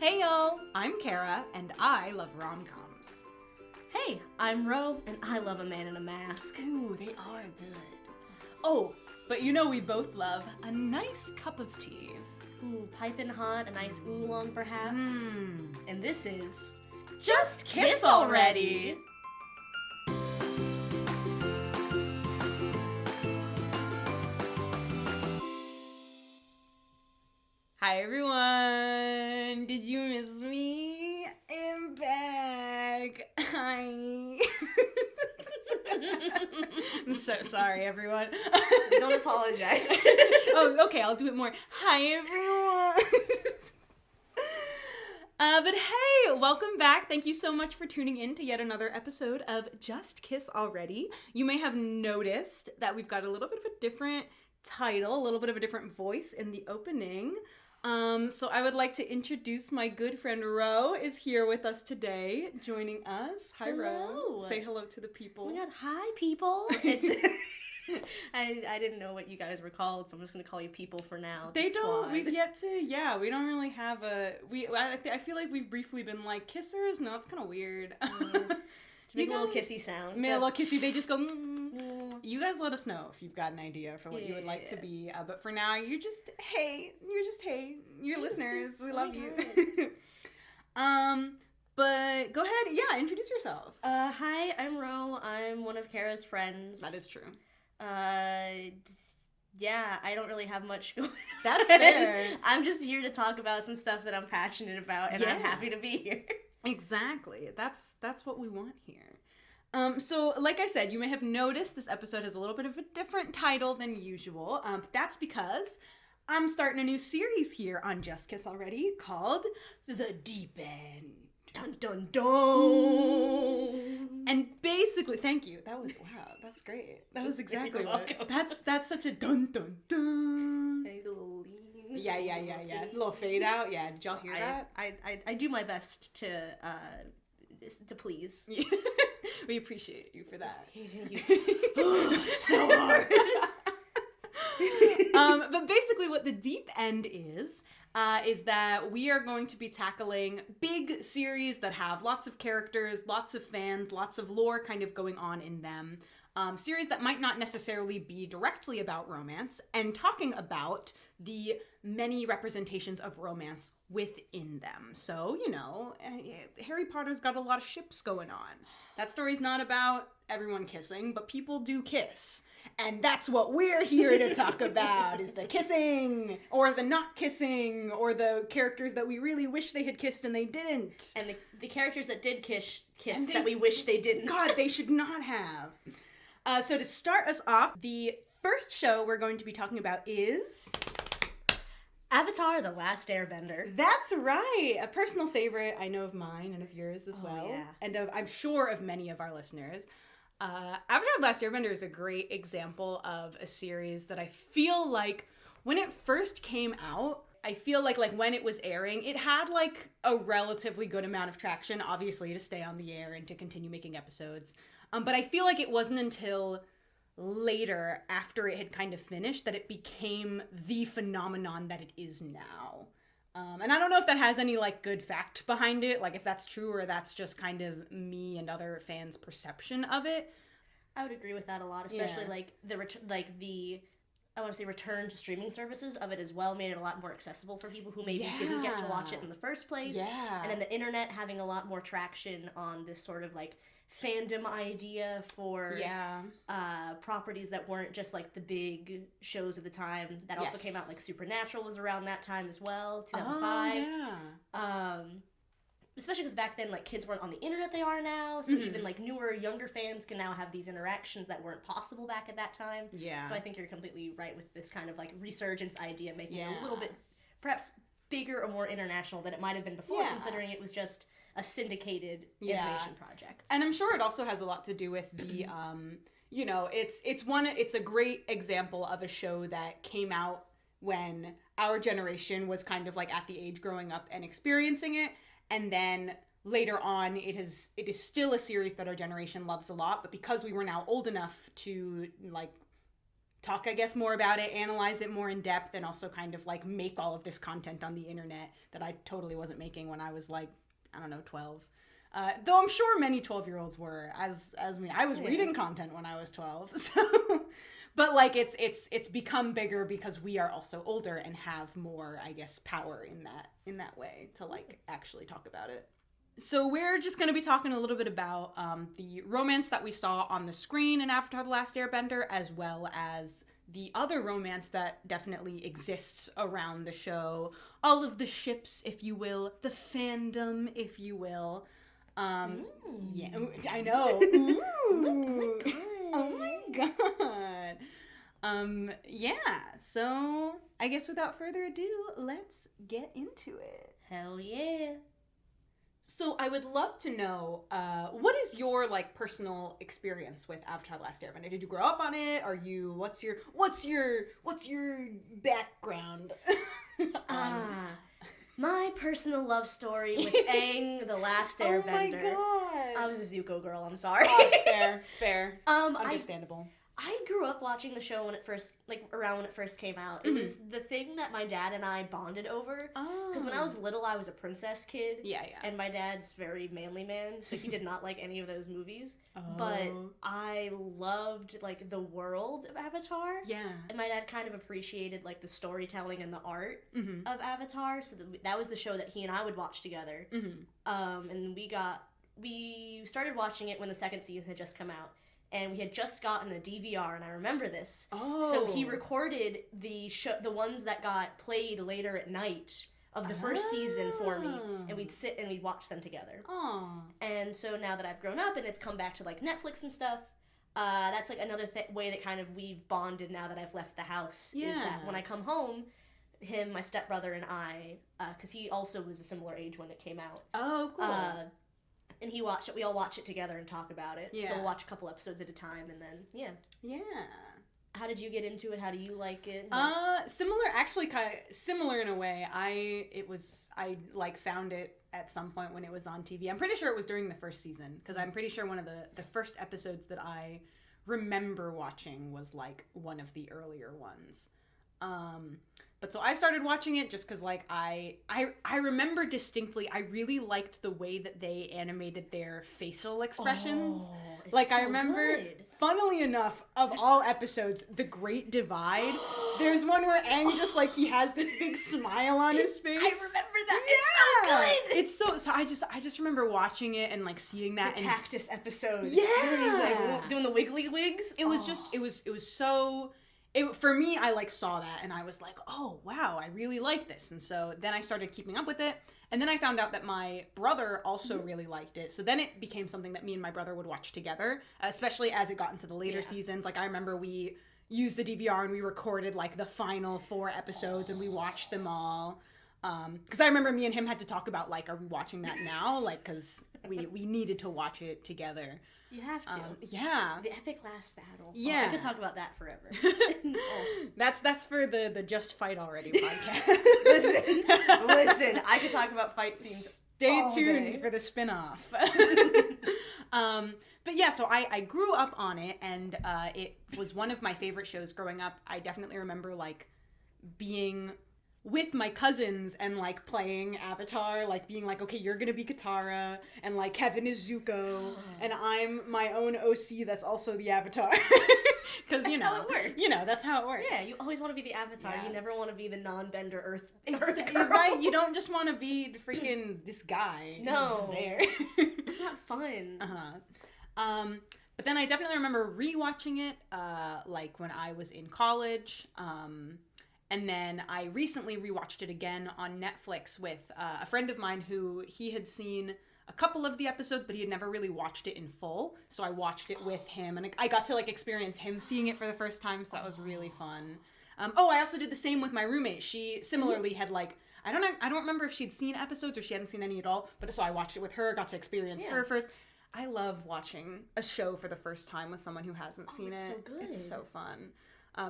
Hey y'all, I'm Kara, and I love rom-coms. Hey, I'm Ro, and I love A Man in a Mask. Ooh, they are good. Oh, but you know we both love a nice cup of tea. Ooh, piping hot, a nice oolong perhaps. And this is... Just kiss already! Hi everyone! Did you miss me? I'm back! Hi! I'm so sorry, everyone. Don't apologize. Oh, okay, I'll do it more. Hi everyone! But hey, welcome back. Thank you so much for tuning in to yet another episode of Just Kiss Already. You may have noticed that we've got a little bit of a different title, a little bit of a different voice in the opening. So I would like to introduce my good friend Ro is here with us today, joining us. Hi, Hello. Ro. Say hello to the people. Oh my god, hi people. It's... I didn't know what you guys were called, so I'm just gonna call you people for now. They don't. We've yet to. Yeah, we don't really have a. I feel like we've briefly been like kissers. No, it's kind of weird. To make a little kissy sound. A little kissy. They just go. You guys let us know if you've got an idea for what you would like to be. But for now, you're just hey. You're listeners. We love you. But go ahead. Yeah, introduce yourself. Hi, I'm Ro. I'm one of Kara's friends. That is true. Yeah, I don't really have much going on. That's fair. I'm just here to talk about some stuff that I'm passionate about, and I'm happy to be here. Exactly. That's what we want here. So, like I said, you may have noticed this episode has a little bit of a different title than usual. But that's because I'm starting a new series here on Just Kiss Already called The Deep End. Dun dun dun. And basically, thank you. That was great. That was exactly what. That's such a dun dun dun. A little lean. Yeah. A little fade out. Yeah. Did y'all hear that? I do my best to please. We appreciate you for that. So hard. But basically what the deep end is that we are going to be tackling big series that have lots of characters, lots of fans, lots of lore kind of going on in them. Series that might not necessarily be directly about romance, and talking about the many representations of romance within them. So, Harry Potter's got a lot of ships going on. That story's not about everyone kissing, but people do kiss. And that's what we're here to talk about, is the kissing, or the not kissing, or the characters that we really wish they had kissed and they didn't. And the characters that did kiss that we wish they didn't. God, they should not have. So to start us off, the first show we're going to be talking about is... Avatar: The Last Airbender. That's right! A personal favorite, I know of mine and of yours as well. Yeah. And I'm sure of many of our listeners. Avatar: The Last Airbender is a great example of a series that I feel like when it first came out, I feel like when it was airing, it had like a relatively good amount of traction, obviously, to stay on the air and to continue making episodes. But I feel like it wasn't until later, after it had kind of finished, that it became the phenomenon that it is now. And I don't know if that has any good fact behind it, if that's true or that's just kind of me and other fans' perception of it. I would agree with that a lot, especially I want to say return to streaming services of it as well made it a lot more accessible for people who maybe didn't get to watch it in the first place. Yeah. And then the internet having a lot more traction on this sort of fandom idea for properties that weren't just the big shows of the time. That also came out Supernatural was around that time as well, 2005. Oh, yeah. Especially because back then kids weren't on the internet they are now, so even newer, younger fans can now have these interactions that weren't possible back at that time. Yeah. So I think you're completely right with this kind of resurgence idea, making it a little bit perhaps bigger or more international than it might have been before, considering it was just a syndicated animation project. And I'm sure it also has a lot to do with the it's a great example of a show that came out when our generation was kind of at the age growing up and experiencing it, and then later on it is still a series that our generation loves a lot, but because we were now old enough to talk, I guess, more about it, analyze it more in depth, and also kind of like make all of this content on the internet that I totally wasn't making when I was like, I don't know, 12. Though I'm sure many 12-year-olds were, as me. I was reading content when I was 12, so... But, like, it's become bigger because we are also older and have more, I guess, power in that way to, like, actually talk about it. So we're just going to be talking a little bit about the romance that we saw on the screen in Avatar: The Last Airbender, as well as the other romance that definitely exists around the show. All of the ships, if you will. The fandom, if you will. Yeah, I know. Ooh. Oh my god. Yeah, so I guess without further ado, let's get into it. Hell yeah. So I would love to know, what is your, like, personal experience with Avatar: The Last Airbender? Did you grow up on it? Are you, what's your background? My personal love story with Aang, The Last Airbender. Oh my god. I was a Zuko girl, I'm sorry. Fair. Understandable. I grew up watching the show when it first, like, around when it first came out. It was the thing that my dad and I bonded over. Because when I was little, I was a princess kid. Yeah. And my dad's very manly man, so he did not like any of those movies. But I loved, like, the world of Avatar. Yeah. And my dad kind of appreciated, like, the storytelling and the art of Avatar. So that was the show that he and I would watch together. And we started watching it when the second season had just come out. And we had just gotten a DVR, and I remember this. So he recorded the ones that got played later at night of the first season for me, and we'd sit and we'd watch them together. And so now that I've grown up and it's come back to, like, Netflix and stuff, that's, like, another way that kind of we've bonded now that I've left the house. Is that when I come home, him, my stepbrother, and I, because he also was a similar age when it came out. Oh, cool. And he watched it. We all watch it together and talk about it. Yeah. So we'll watch a couple episodes at a time, and then yeah. How did you get into it? How do you like it? Similar, actually, kind of similar in a way. I like found it at some point when it was on TV. I'm pretty sure it was during the first season, because I'm pretty sure one of the first episodes that I remember watching was, like, one of the earlier ones. But so I started watching it just because, like, I remember distinctly, I really liked the way that they animated their facial expressions. Like, so I remember, funnily enough, of all episodes, The Great Divide, there's one where Aang just, like, he has this big smile on his face. I remember that. Yeah! It's so good. So I just remember watching it and, like, seeing that. The cactus episode. Yeah! Where he's, like, doing the wiggly wigs. It was just, it was so... for me, I, like, saw that, and I was like, oh, wow, I really like this. And so then I started keeping up with it, and then I found out that my brother also really liked it. So then it became something that me and my brother would watch together, especially as it got into the later seasons. Like, I remember we used the DVR, and we recorded, like, the final 4 episodes, and we watched them all. Because I remember me and him had to talk about, like, are we watching that now? Like, because we needed to watch it together. You have to. Yeah. The epic last battle. Yeah. I could talk about that forever. That's for the Just Fight Already podcast. Listen, I could talk about fight scenes. Stay tuned for the spin-off. But yeah, so I grew up on it, and it was one of my favorite shows growing up. I definitely remember, like, being with my cousins and, like, playing Avatar, like, being like, okay, you're gonna be Katara, and, like, Kevin is Zuko, and I'm my own OC that's also the Avatar. Because, that's how it works. You know, that's how it works. Yeah, you always want to be the Avatar. Yeah. You never want to be the non-bender Earth girl. Right? You don't just want to be freaking this guy. No. Who's just there. It's not fun. But then I definitely remember rewatching it, like, when I was in college, and then I recently rewatched it again on Netflix with a friend of mine who he had seen a couple of the episodes, but he had never really watched it in full. So I watched it with him, and I got to, like, experience him seeing it for the first time, so that was really fun. I also did the same with my roommate. She similarly had, like, I don't remember if she'd seen episodes or she hadn't seen any at all, but so I watched it with her, got to experience her first. I love watching a show for the first time with someone who hasn't seen it. So good. It's so fun.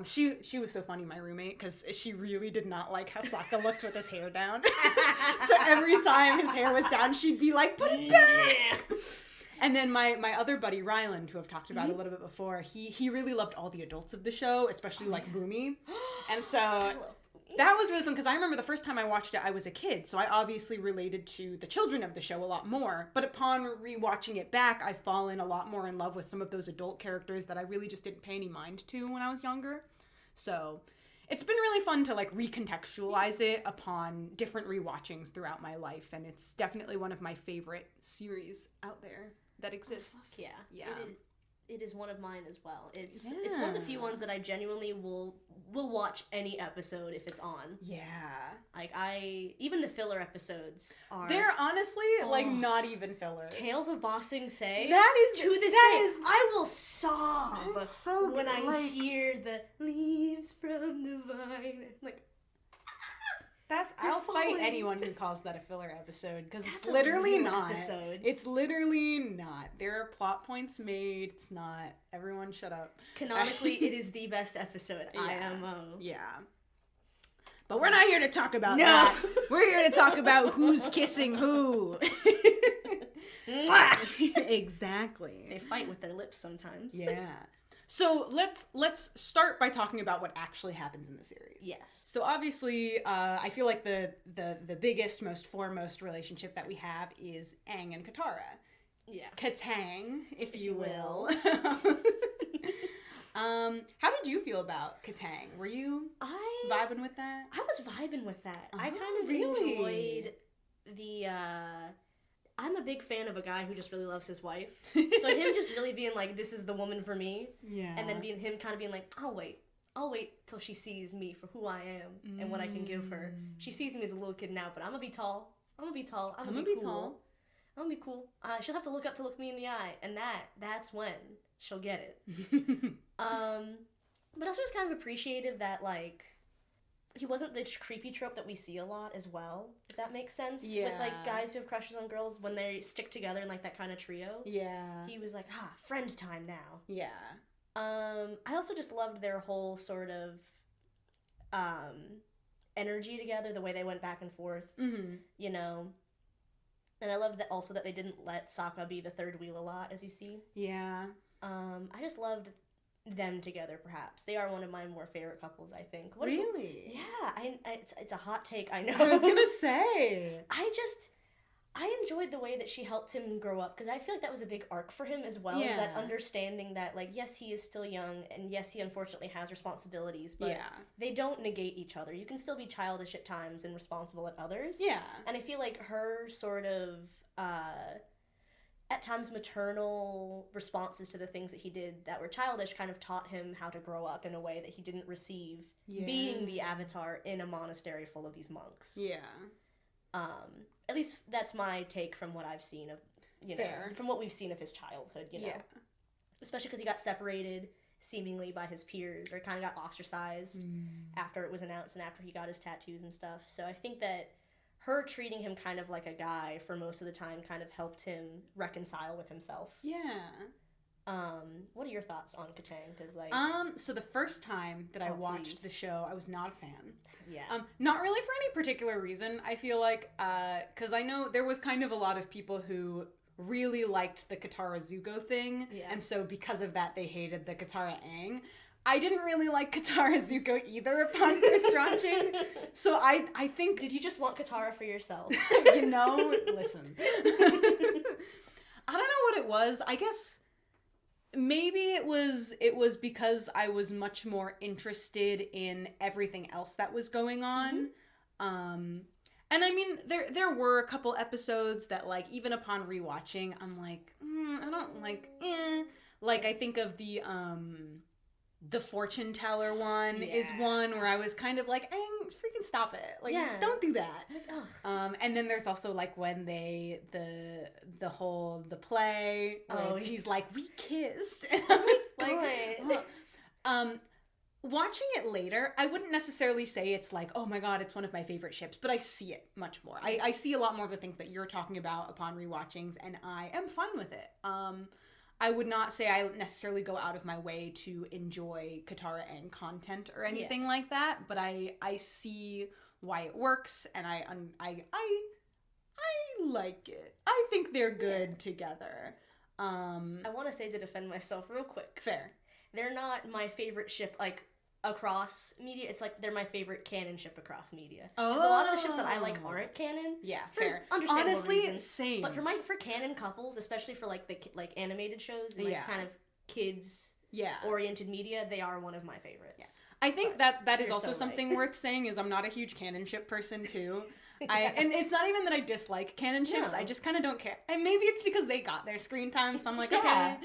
She was so funny, my roommate, because she really did not like how Sokka looked with his hair down. So every time his hair was down, she'd be like, put it back! And then my other buddy, Ryland, who I've talked about a little bit before, he really loved all the adults of the show, especially like Boomy. And so that was really fun because I remember the first time I watched it, I was a kid. So I obviously related to the children of the show a lot more. But upon rewatching it back, I've fallen a lot more in love with some of those adult characters that I really just didn't pay any mind to when I was younger. So it's been really fun to like recontextualize it upon different rewatchings throughout my life. And it's definitely one of my favorite series out there that exists. Oh, yeah. It is one of mine as well. It's one of the few ones that I genuinely will watch any episode if it's on. Yeah. Like even the filler episodes are. They're honestly like not even filler. Tales of Ba Sing Se. That is to this day. I will sob so when I hear the leaves from the vine. Like. I'll fight anyone who calls that a filler episode because it's literally not. Episode. It's literally not. There are plot points made. It's not. Everyone shut up. Canonically, it is the best episode. IMO. Yeah. But we're not here to talk about that. We're here to talk about who's kissing who. Exactly. They fight with their lips sometimes. Yeah. So let's start by talking about what actually happens in the series. Yes. So obviously, I feel like the biggest, most foremost relationship that we have is Aang and Katara. Yeah. Katang, if you will. How did you feel about Katang? Were you vibing with that? I was vibing with that. I kind of enjoyed the. I'm a big fan of a guy who just really loves his wife. So him just really being like, this is the woman for me. Yeah. And then him kind of being like, I'll wait till she sees me for who I am and what I can give her. She sees me as a little kid now, but I'm gonna be tall. I'm gonna be tall. I'm gonna be cool. I'm gonna be cool. She'll have to look me in the eye, and that's when she'll get it. But also it's kind of appreciative that like he wasn't the creepy trope that we see a lot as well, if that makes sense. Yeah. With, like, guys who have crushes on girls when they stick together in, like, that kind of trio. Yeah. He was like, friend time now. Yeah. I also just loved their whole sort of, energy together, the way they went back and forth, you know. And I loved that also that they didn't let Sokka be the third wheel a lot, as you see. Yeah. I just loved them together, perhaps. They are one of my more favorite couples, I think. Really? Yeah, it's a hot take, I know. I was gonna say. I enjoyed the way that she helped him grow up, because I feel like that was a big arc for him as well, is that understanding that, like, yes, he is still young, and yes, he unfortunately has responsibilities, but they don't negate each other. You can still be childish at times and responsible at others. Yeah. And I feel like her sort of, at times maternal responses to the things that he did that were childish kind of taught him how to grow up in a way that he didn't receive being the Avatar in a monastery full of these monks. Yeah. At least that's my take from what I've seen of, you know, from what we've seen of his childhood, you know. Yeah. Especially because he got separated seemingly by his peers, or kind of got ostracized after it was announced and after he got his tattoos and stuff. So I think that her treating him kind of like a guy for most of the time kind of helped him reconcile with himself. Yeah. What are your thoughts on Katang? Because like, so the first time that I watched the show, I was not a fan. Yeah. Not really for any particular reason. I feel like, because I know there was kind of a lot of people who really liked the Katara Zuko thing, and so because of that, they hated the Katara Aang. I didn't really like Katara Zuko either upon first watching, so I think... Did you just want Katara for yourself? You know, listen. I don't know what it was. I guess maybe it was because I was much more interested in everything else that was going on. And I mean, there were a couple episodes that, like, even upon rewatching, I'm like, I don't like, Like, I think of the fortune teller one is one where I was kind of like, freaking stop it. Like, don't do that. And then there's also, like, when the play, where he's like, we kissed. And I was like, watching it later, I wouldn't necessarily say it's like, oh my god, it's one of my favorite ships, but I see it much more. I see a lot more of the things that you're talking about upon rewatchings, and I am fine with it. I would not say I necessarily go out of my way to enjoy Katara Aang content or anything like that, but I see why it works, and I like it. I think they're good together. I want to say, to defend myself real quick. Fair. They're not my favorite ship, like, across media. It's like they're my favorite canon ship across media. Because a lot of the ships that I like aren't canon. Yeah, fair. Understandable Honestly, reasons. same. But for canon couples, especially for like the animated shows and like kind of kids oriented media, they are one of my favorites. Yeah. I think that is also something worth saying, is I'm not a huge canon ship person too. And it's not even that I dislike canon ships, I just kind of don't care. And maybe it's because they got their screen time, so I'm like, okay.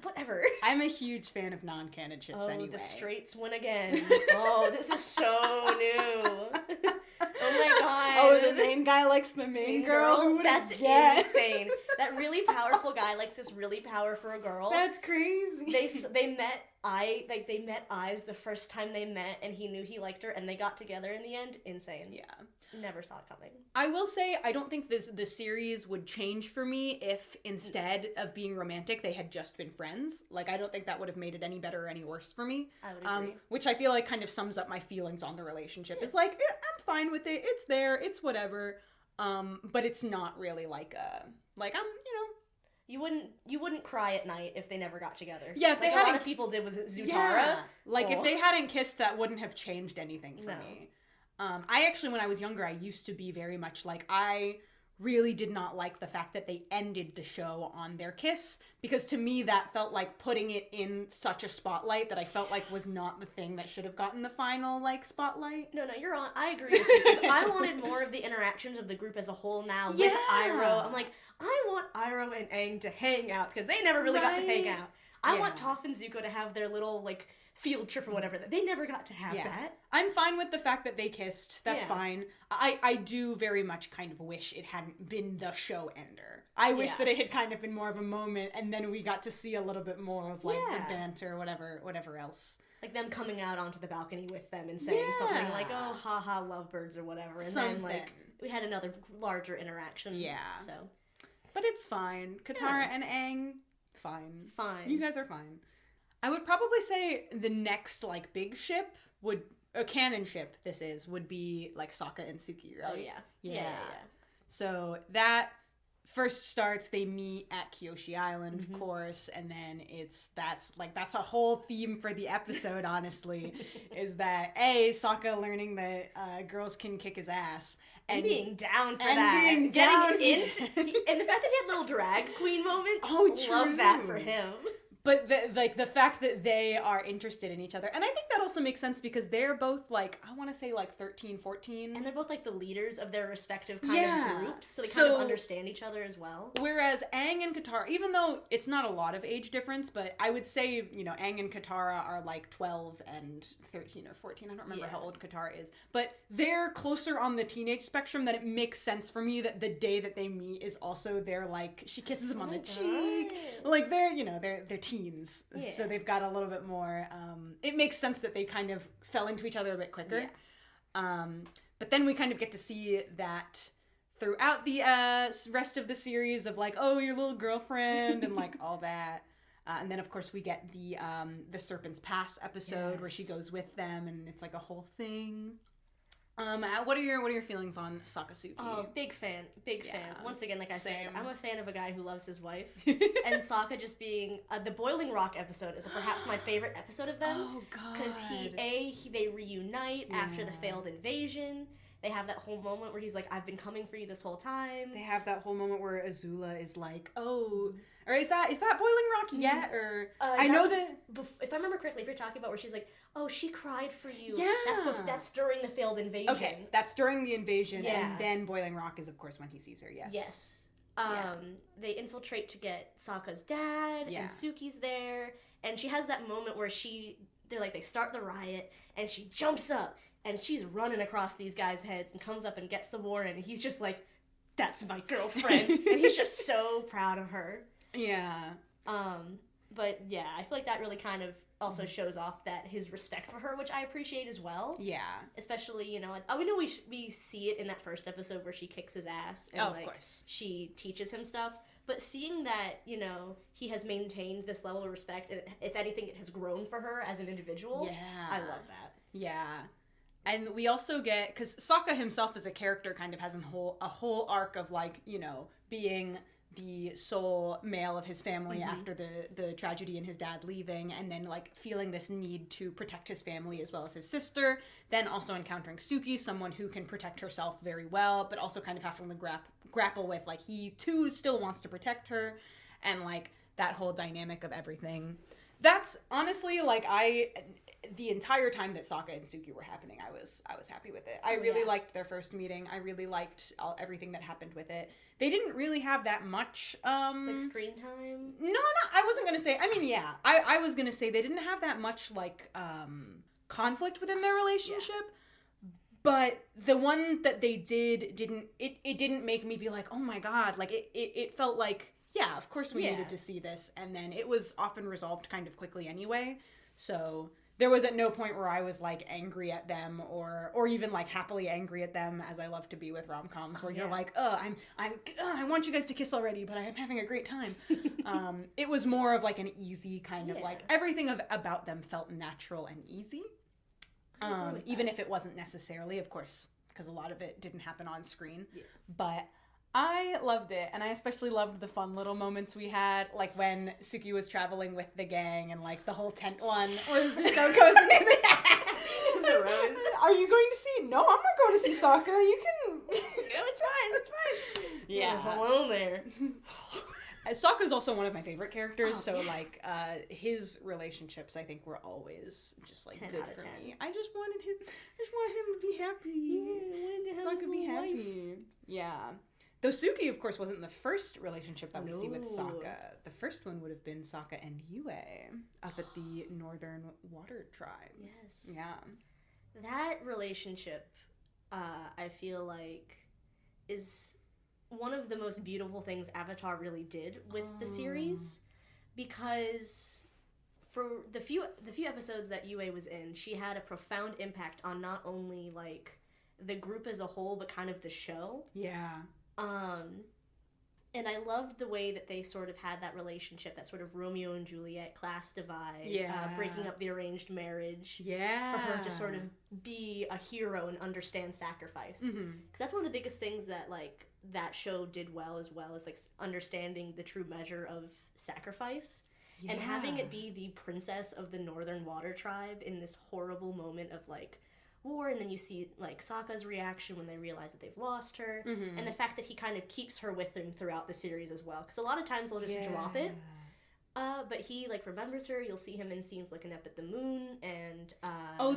Whatever. I'm a huge fan of non-canon ships anyway. Oh, the straights win again. Oh, this is so new. Oh my god. Oh, the main guy likes the main girl? That's insane. That really powerful guy likes this really powerful girl. That's crazy. They met eyes the first time they met, and he knew he liked her, and they got together in the end. Insane. Yeah. Never saw it coming. I will say, I don't think the series would change for me if instead of being romantic, they had just been friends. Like, I don't think that would have made it any better or any worse for me. I would agree. Which I feel like kind of sums up my feelings on the relationship. It's like, I'm fine with it. It's there. It's whatever. But it's not really like I'm. You wouldn't cry at night if they never got together. Yeah, if they hadn't, a lot of people did with Zutara. Yeah. Like, if they hadn't kissed, that wouldn't have changed anything for me. I actually, when I was younger, I used to be very much like, I really did not like the fact that they ended the show on their kiss, because to me that felt like putting it in such a spotlight that I felt like was not the thing that should have gotten the final, like, spotlight. No, you're on. I agree with you, because I wanted more of the interactions of the group as a whole now with Iroh. I'm like, I want Iroh and Aang to hang out, because they never really got to hang out. I want Toph and Zuko to have their little, like, field trip or whatever. They never got to have that. I'm fine with the fact that they kissed. That's fine. I do very much kind of wish it hadn't been the show ender. I wish that it had kind of been more of a moment, and then we got to see a little bit more of, like, the banter, whatever else. Like them coming out onto the balcony with them and saying something like, oh, haha, lovebirds or whatever. And then, like, we had another larger interaction. Yeah. So. But it's fine. Katara and Aang, fine. Fine. You guys are fine. I would probably say the next, like, big ship would, a canon ship would be, like, Sokka and Suki, right? Oh, yeah. So that first starts, they meet at Kyoshi Island, of course, and then that's a whole theme for the episode, honestly, is that, Sokka learning that girls can kick his ass. And being down for that. And getting an int. And the fact that he had a little drag queen moment. Oh, true. Love that for him. But the fact that they are interested in each other. And I think that also makes sense because they're both, like, I want to say, like, 13, 14. And they're both, like, the leaders of their respective kind of groups. So they kind of understand each other as well. Whereas Aang and Katara, even though it's not a lot of age difference, but I would say, Aang and Katara are, like, 12 and 13 or 14. I don't remember how old Katara is. But they're closer on the teenage spectrum that it makes sense for me that the day that they meet is also their, like, she kisses him on the cheek. Like, they're teens, so they've got a little bit more, it makes sense that they kind of fell into each other a bit quicker. But then we kind of get to see that throughout the rest of the series of, like, oh, your little girlfriend and, like, all that. And then, of course, we get the Serpent's Pass episode where she goes with them, and it's like a whole thing. What are your feelings on Sakasuki? Oh, big fan. Once again, like I said, I'm a fan of a guy who loves his wife. And Sokka just being the Boiling Rock episode is perhaps my favorite episode of them. Oh god. Because they reunite after the failed invasion. They have that whole moment where he's like, I've been coming for you this whole time. They have that whole moment where Azula is like, oh, or is that Boiling Rock yet? Or I know that if I remember correctly, if you're talking about where she's like, oh, she cried for you. Yeah, that's during the failed invasion. Okay, that's during the invasion, and then Boiling Rock is of course when he sees her. Yes. They infiltrate to get Sokka's dad, and Suki's there, and she has that moment where they start the riot, and she jumps up. And she's running across these guys' heads and comes up and gets the warrant, and he's just like, that's my girlfriend. And he's just so proud of her. Yeah. But yeah, I feel like that really kind of also shows off that his respect for her, which I appreciate as well. Yeah. Especially, we know we see it in that first episode where she kicks his ass. And, of course. She teaches him stuff. But seeing that, he has maintained this level of respect, and if anything, it has grown for her as an individual. Yeah. I love that. Yeah. And we also get, because Sokka himself as a character kind of has a whole arc of, like, you know, being the sole male of his family after the tragedy and his dad leaving, and then, like, feeling this need to protect his family as well as his sister, then also encountering Suki, someone who can protect herself very well, but also kind of having to grapple with, like, he too still wants to protect her, and, like, that whole dynamic of everything. That's honestly, like, the entire time that Sokka and Suki were happening, I was happy with it. I really liked their first meeting. I really liked everything that happened with it. They didn't really have that much like screen time. No, I wasn't gonna say. I mean, yeah, I was gonna say they didn't have that much, like, conflict within their relationship. But the one that they didn't make me be like, oh my god, like it felt like, yeah, of course we needed to see this, and then it was often resolved kind of quickly anyway. So there was at no point where I was, like, angry at them or even, like, happily angry at them, as I love to be with rom-coms, where you're like, I want you guys to kiss already, but I'm having a great time. It was more of, like, an easy kind of, like, everything about them felt natural and easy. Even if it wasn't necessarily, of course, because a lot of it didn't happen on screen. Yeah. But I loved it, and I especially loved the fun little moments we had, like when Suki was traveling with the gang, and, like, the whole tent one where Zuko goes in the rose. Are you going to see? No, I'm not going to see Sokka. You can. No, it's fine. Yeah. Hello there. Sokka's also one of my favorite characters, like, his relationships, I think, were always just, like, good for me. I just want him to be happy. Yeah, Sokka be happy. Life. Yeah. Though Suki, of course, wasn't the first relationship that we see with Sokka. The first one would have been Sokka and Yue up at the Northern Water Tribe. Yes. Yeah. That relationship, I feel like, is one of the most beautiful things Avatar really did with the series, because for the few episodes that Yue was in, she had a profound impact on not only, like, the group as a whole, but kind of the show. Yeah. And I loved the way that they sort of had that relationship, that sort of Romeo and Juliet class divide, breaking up the arranged marriage. Yeah. For her to sort of be a hero and understand sacrifice. Because that's one of the biggest things that, like, that show did well as like, understanding the true measure of sacrifice. Yeah. And having it be the princess of the Northern Water Tribe in this horrible moment of, like, war, and then you see, like, Sokka's reaction when they realize that they've lost her, and the fact that he kind of keeps her with him throughout the series as well, because a lot of times they'll just drop it, but he, like, remembers her. You'll see him in scenes looking up at the moon, and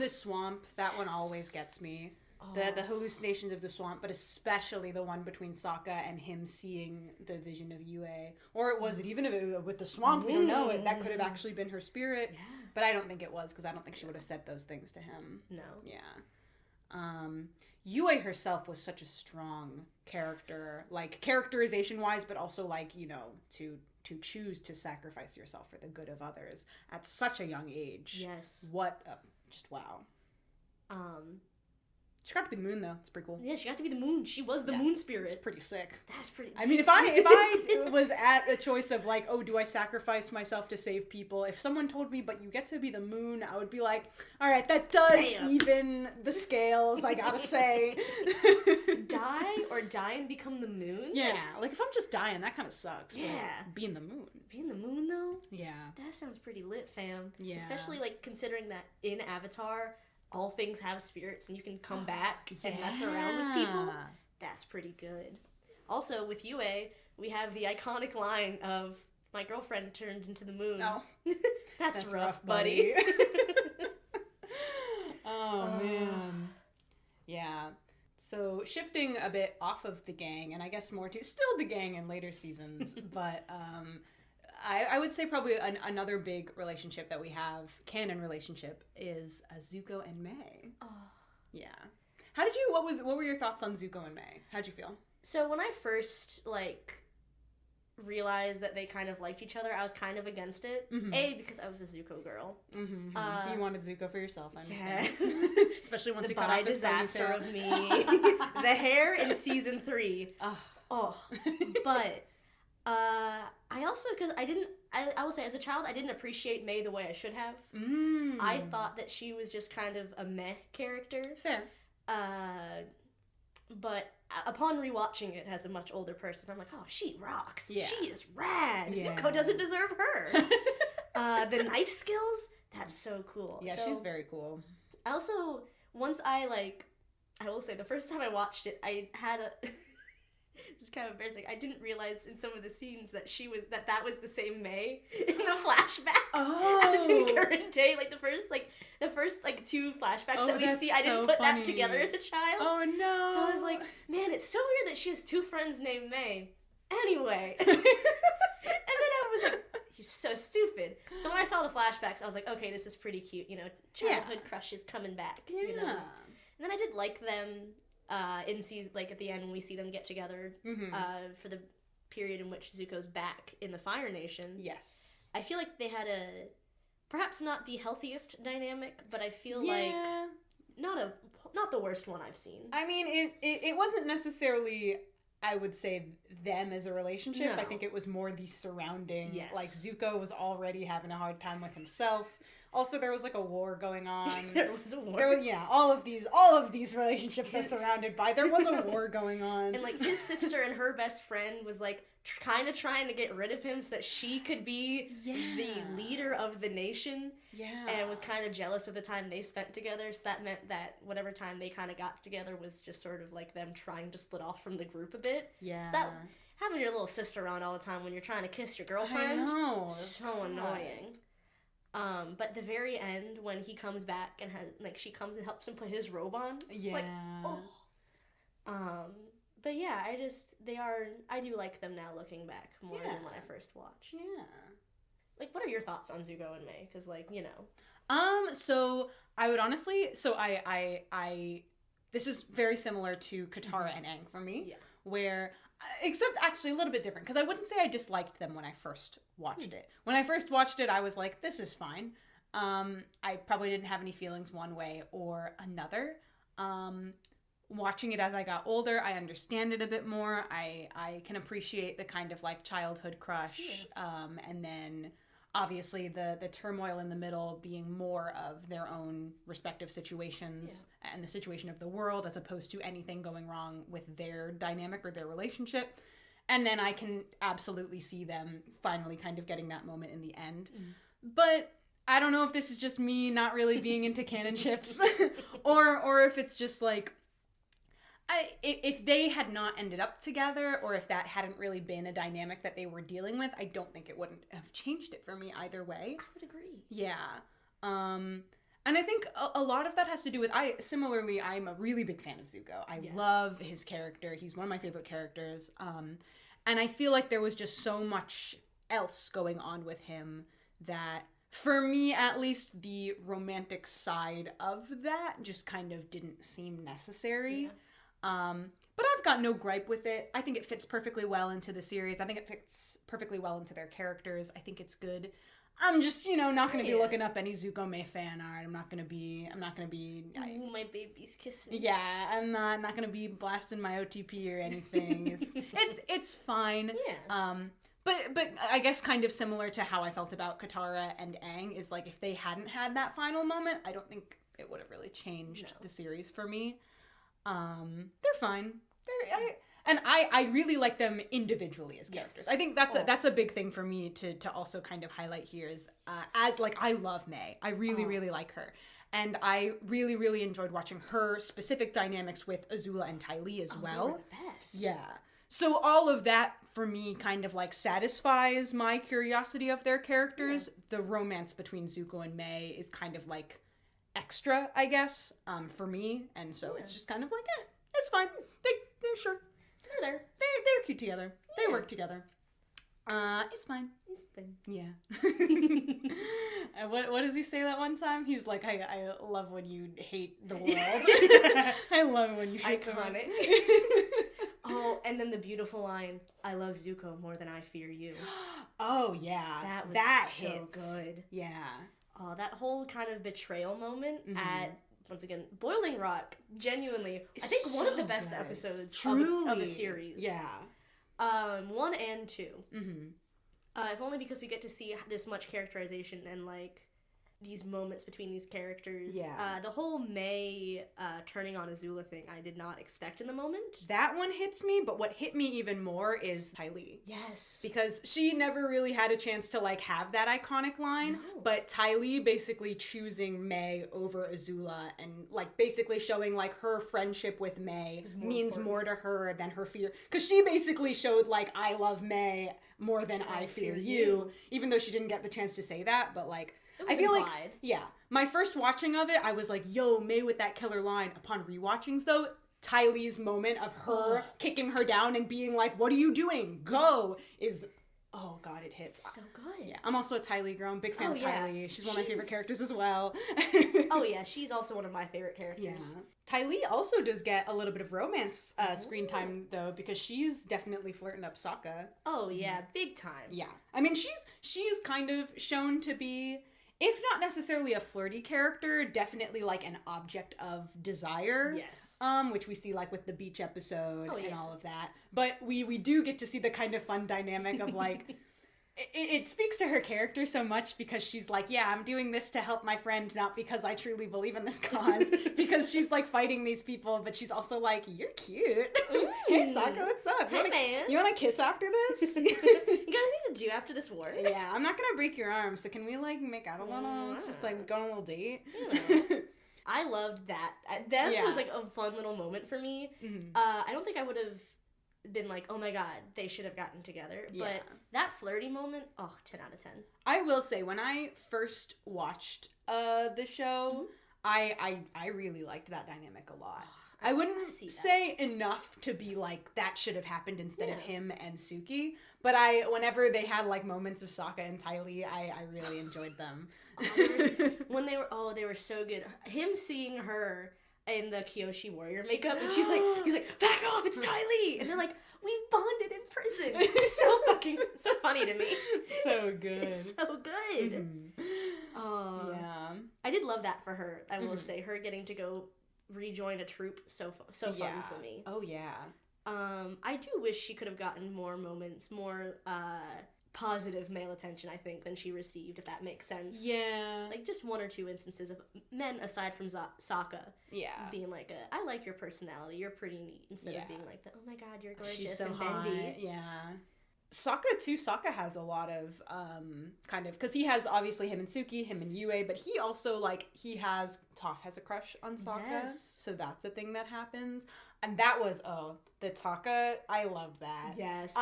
the swamp, that one always gets me. The hallucinations of the swamp, but especially the one between Sokka and him seeing the vision of Yue. Or was it, even if it was with the swamp, we don't know it. That could have actually been her spirit. Yeah. But I don't think it was, because I don't think she would have said those things to him. No. Yeah. Yue herself was such a strong character, like, characterization-wise, but also, like, you know, to choose to sacrifice yourself for the good of others at such a young age. Yes. Just wow. She got to be the moon, though. It's pretty cool. Yeah, she got to be the moon. She was the moon spirit. It's pretty sick. That's pretty... I mean, if I was at a choice of, like, oh, do I sacrifice myself to save people? If someone told me, but you get to be the moon, I would be like, all right, that does even the scales, I gotta say. Die and become the moon? Yeah, like, if I'm just dying, that kind of sucks. Yeah. But being the moon. Being the moon, though? Yeah. That sounds pretty lit, fam. Yeah. Especially, like, considering that in Avatar, all things have spirits, and you can come back and mess around with people. That's pretty good. Also, with Yue, we have the iconic line of, "My girlfriend turned into the moon." Oh. That's rough, buddy. Oh, man. Yeah. So, shifting a bit off of the gang, and I guess more to still the gang in later seasons, but I would say probably another big relationship that we have, canon relationship, is Zuko and Mei. Oh. Yeah. What were your thoughts on Zuko and Mei? How'd you feel? So when I first, like, realized that they kind of liked each other, I was kind of against it. A, because I was a Zuko girl. You wanted Zuko for yourself, I understand. Yes. Especially once he cut off his disaster of me. The hair in season 3. Oh. But I also, because I will say, as a child, I didn't appreciate Mei the way I should have. I thought that she was just kind of a meh character. Fair. But upon rewatching it as a much older person, I'm like, oh, she rocks. Yeah. She is rad. Yeah. Zuko doesn't deserve her. The knife skills, that's so cool. Yeah, so, she's very cool. I also, once I will say, the first time I watched it, I had a... It's kind of embarrassing. I didn't realize in some of the scenes that that was the same Mei in the flashbacks as in current day. Like the first two flashbacks that we see, I didn't put that together as a child. Oh no! So I was like, man, it's so weird that she has two friends named Mei. Anyway, and then I was like, you're so stupid. So when I saw the flashbacks, I was like, okay, this is pretty cute. You know, childhood crushes coming back. Yeah. You know? And then I did like them. In season, like at the end when we see them get together for the period in which Zuko's back in the Fire Nation. Yes. I feel like they had perhaps not the healthiest dynamic, but I feel like not the worst one I've seen. I mean, it wasn't necessarily, I would say, them as a relationship. No. I think it was more the surrounding. Yes. Like, Zuko was already having a hard time with himself. Also, there was like a war going on. There was a war. All of these relationships are surrounded by. There was a war going on. And like his sister and her best friend was like kind of trying to get rid of him so that she could be the leader of the nation. Yeah. And was kind of jealous of the time they spent together. So that meant that whatever time they kind of got together was just sort of like them trying to split off from the group a bit. Yeah. So that having your little sister around all the time when you're trying to kiss your girlfriend. I know. So annoying. But the very end when he comes back and she comes and helps him put his robe on. It's like, oh. But yeah, I do like them now looking back more than when I first watched. Yeah. Like, what are your thoughts on Zuko and Mei? Because, like, you know. So I would honestly, I this is very similar to Katara and Aang for me. Yeah. Where, except actually a little bit different, because I wouldn't say I disliked them when I first watched it. When I first watched it, I was like, this is fine. I probably didn't have any feelings one way or another. Watching it as I got older, I understand it a bit more. I can appreciate the kind of like childhood crush, and then obviously the turmoil in the middle being more of their own respective situations and the situation of the world as opposed to anything going wrong with their dynamic or their relationship. And then I can absolutely see them finally kind of getting that moment in the end. But I don't know if this is just me not really being into canon ships or if it's just like, if they had not ended up together or if that hadn't really been a dynamic that they were dealing with, I don't think it wouldn't have changed it for me either way. I would agree. Yeah. And I think a lot of that has to do with, I'm a really big fan of Zuko. I love his character. He's one of my favorite characters. And I feel like there was just so much else going on with him that, for me at least, the romantic side of that just kind of didn't seem necessary. But I've got no gripe with it. I think it fits perfectly well into the series. I think it fits perfectly well into their characters. I think it's good. I'm just, not going to be looking up any Zuko Mei fan art. I'm not going to be. Ooh, my baby's kissing. Yeah, I'm not going to be blasting my OTP or anything. It's fine. Yeah. But I guess kind of similar to how I felt about Katara and Aang is like if they hadn't had that final moment, I don't think it would have really changed the series for me. They're fine. I really like them individually as characters. I think that's a big thing for me to also kind of highlight here is as like I love Mei. I really like her. And I really, really enjoyed watching her specific dynamics with Azula and Ty Lee as well. They were the best. Yeah. So all of that for me kind of like satisfies my curiosity of their characters. Yeah. The romance between Zuko and Mei is kind of like extra, I guess, for me. And so it's just kind of like, it's fine. They're sure. They're there. They're cute together. They work together. It's fine. It's fine. Yeah. What does he say that one time? He's like, I love when you hate the world. I love it when you hate the world. Oh, and then the beautiful line, I love Zuko more than I fear you. Oh, yeah. That was so good. Yeah. Oh, that whole kind of betrayal moment at, once again, Boiling Rock, genuinely, I think one of the best episodes of the series. Yeah. 1 and 2. Mm-hmm. If only because we get to see this much characterization and, like, these moments between these characters. Yeah. The whole May turning on Azula thing I did not expect in the moment. That one hits me, but what hit me even more is Ty Lee. Yes. Because she never really had a chance to, like, have that iconic line, but Ty Lee basically choosing May over Azula and, like, basically showing, like, her friendship with May means more to her than her fear. Because she basically showed, like, I love May more than I fear you, even though she didn't get the chance to say that, but, like, I feel implied. like, yeah, my first watching of it, I was like, yo, May with that killer line. Upon rewatchings, though, Ty Lee's moment of her kicking her down and being like, what are you doing? Go! Is, oh god, it hits. So good. Yeah, I'm also a Ty Lee girl. I'm a big fan of Ty Lee. She's one of my favorite characters as well. Oh yeah, she's also one of my favorite characters. Yeah. Ty Lee also does get a little bit of romance screen time, though, because she's definitely flirting up Sokka. Oh yeah, big time. Yeah. I mean, she's kind of shown to be, if not necessarily a flirty character, definitely like an object of desire. Yes. Which we see like with the beach episode and all of that. But we do get to see the kind of fun dynamic of like, it speaks to her character so much because she's like, yeah, I'm doing this to help my friend, not because I truly believe in this cause. Because she's like fighting these people, but she's also like, you're cute. Hey, Sokka, what's up? You want to kiss after this? You got anything to do after this work? Yeah, I'm not gonna break your arm, so can we like make out a little? It's just like go on a little date. I loved that. That was like a fun little moment for me. Mm-hmm. I don't think I would have been like, oh my god, they should have gotten together. Yeah. But that flirty moment, 10 out of 10. I will say, when I first watched the show, I really liked that dynamic a lot. I wouldn't say enough to be like, that should have happened instead of him and Suki, but whenever they had like moments of Sokka and Ty Lee, I really enjoyed them. When they were so good. Him seeing her in the Kyoshi warrior makeup, and he's like, back off, it's Ty Lee! And they're like, we bonded in prison. It's so funny to me. So good. It's so good. Mm-hmm. Yeah. I did love that for her, I will say. Her getting to go rejoin a troop, so fun for me. Oh, yeah. I do wish she could have gotten more moments, more, positive male attention, I think, than she received, if that makes sense. Yeah. Like, just 1 or 2 instances of men, aside from Sokka, being like, I like your personality, you're pretty neat, instead of being like, oh my god, you're gorgeous, she's so and hot. bendy. Yeah. Sokka has a lot of, kind of, because he has, obviously, him and Suki, him and Yue, but he also, like, Toph has a crush on Sokka, so that's a thing that happens. And that was, the Sokka, I love that. Yes.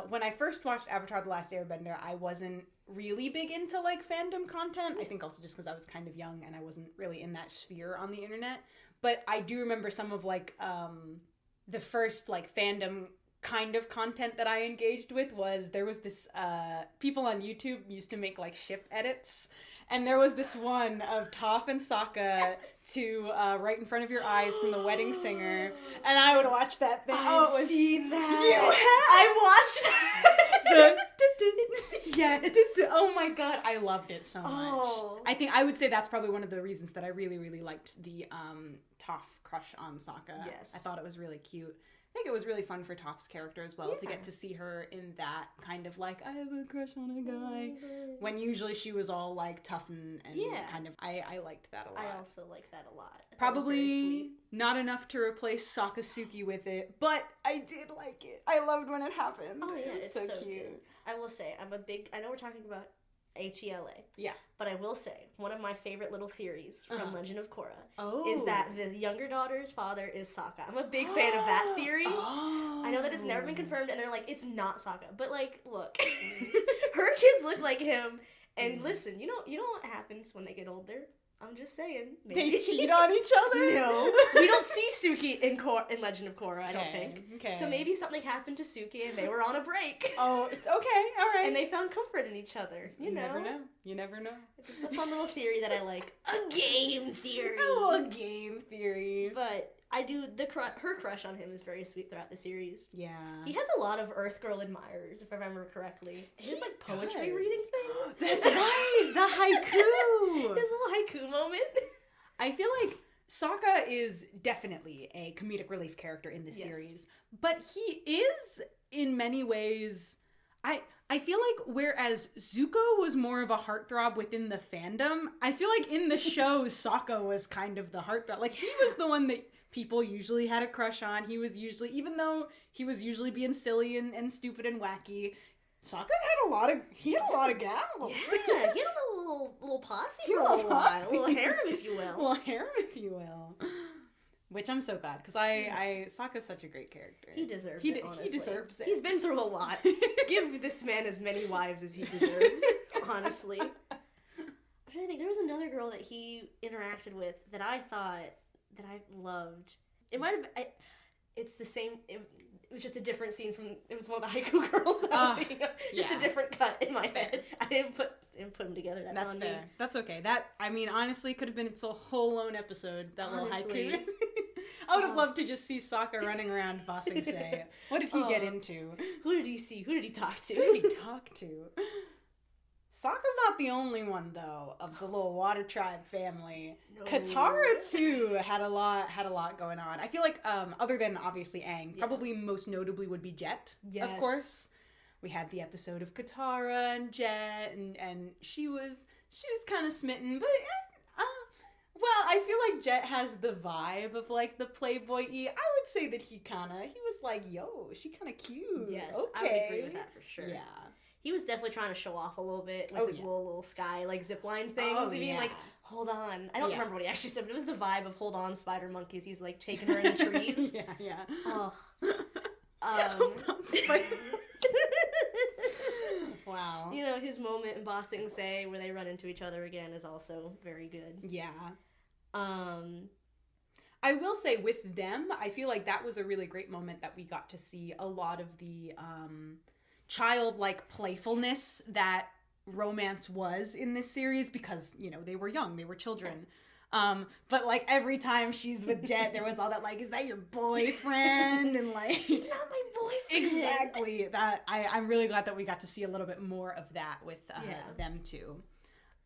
When I first watched Avatar: The Last Airbender, I wasn't really big into, like, fandom content. I think also just because I was kind of young and I wasn't really in that sphere on the internet. But I do remember some of, like, the first, like, fandom kind of content that I engaged with was, there was this, people on YouTube used to make, like, ship edits. And there was this one of Toph and Sokka to Right in Front of Your Eyes from The Wedding Singer. And I would watch that thing. I've seen that. You have? I watched that. Yes. Oh my god, I loved it so much. Oh. I would say that's probably one of the reasons that I really, really liked the Toph crush on Sokka. Yes. I thought it was really cute. I think it was really fun for Toph's character as well to get to see her in that kind of like, I have a crush on a guy, when usually she was all like tough and kind of, I liked that a lot. I also liked that a lot. Probably not enough to replace Sakasuki with it, but I did like it. I loved when it happened. Oh yeah, it's so cute. Good. I will say, I know we're talking about ATLA. Yeah. But I will say, one of my favorite little theories from Legend of Korra is is that the younger daughter's father is Sokka. I'm a big fan of that theory. I know that it's never been confirmed, and they're like, it's not Sokka. But, like, look, her kids look like him, and listen, you know what happens when they get older? I'm just saying. Maybe. They cheat on each other? No. We don't see Suki in Legend of Korra, I don't think. Okay. So maybe something happened to Suki and they were on a break. Oh, it's okay. All right. And they found comfort in each other. You know. You never know. It's just a fun little theory that I like. A game theory. A little game theory. But I do, her crush on him is very sweet throughout the series. Yeah. He has a lot of Earth Girl admirers, if I remember correctly. His, like, poetry reading thing. That's right! The haiku! His little haiku moment. I feel like Sokka is definitely a comedic relief character in this series, but he is in many ways. I feel like whereas Zuko was more of a heartthrob within the fandom, I feel like in the show Sokka was kind of the heartthrob. Like he was the one that people usually had a crush on. He was usually, even though he was usually being silly and stupid and wacky, Sokka had a lot of gals. Yeah, he had a little posse for a little while. A little harem, if you will. A little harem, if you will. Which I'm so glad, because Sokka's such a great character. He deserves it, honestly. He deserves it. He's been through a lot. Give this man as many wives as he deserves, honestly. I'm trying to think. There was another girl that he interacted with that I thought that I loved. It might have... It's the same... It was just a different scene from... It was one of the haiku girls that I was thinking of. Just a different cut in my head. I didn't put them together. That's on fair. Me. That's okay. That, I mean, honestly, could have been its whole own episode, that little haiku. I would have loved to just see Sokka running around bossing Say. What did he get into? Who did he see? Who did he talk to? Who did he talk to? Sokka's not the only one, though, of the little Water Tribe family. No. Katara, too, had a lot going on. I feel like, other than, obviously, Aang, probably most notably would be Jet, of course. We had the episode of Katara and Jet, and she was kind of smitten, but... well, I feel like Jet has the vibe of, like, the Playboy-y. I would say that he was like, yo, she kind of cute. Yes, okay. I would agree with that for sure. Yeah. He was definitely trying to show off a little bit with his little sky, like, zipline things. I mean, like, hold on. I don't remember what he actually said, but it was the vibe of hold on, spider monkeys. He's, like, taking her in the trees. Yeah. Oh. Hold on, spider Wow. You know, his moment in Bossing Say where they run into each other again is also very good. Yeah. I will say with them, I feel like that was a really great moment that we got to see a lot of the childlike playfulness that romance was in this series because, you know, they were young, they were children. But like every time she's with Jet, there was all that like, is that your boyfriend? And like, he's not my boyfriend. Exactly. That I'm really glad that we got to see a little bit more of that with them too.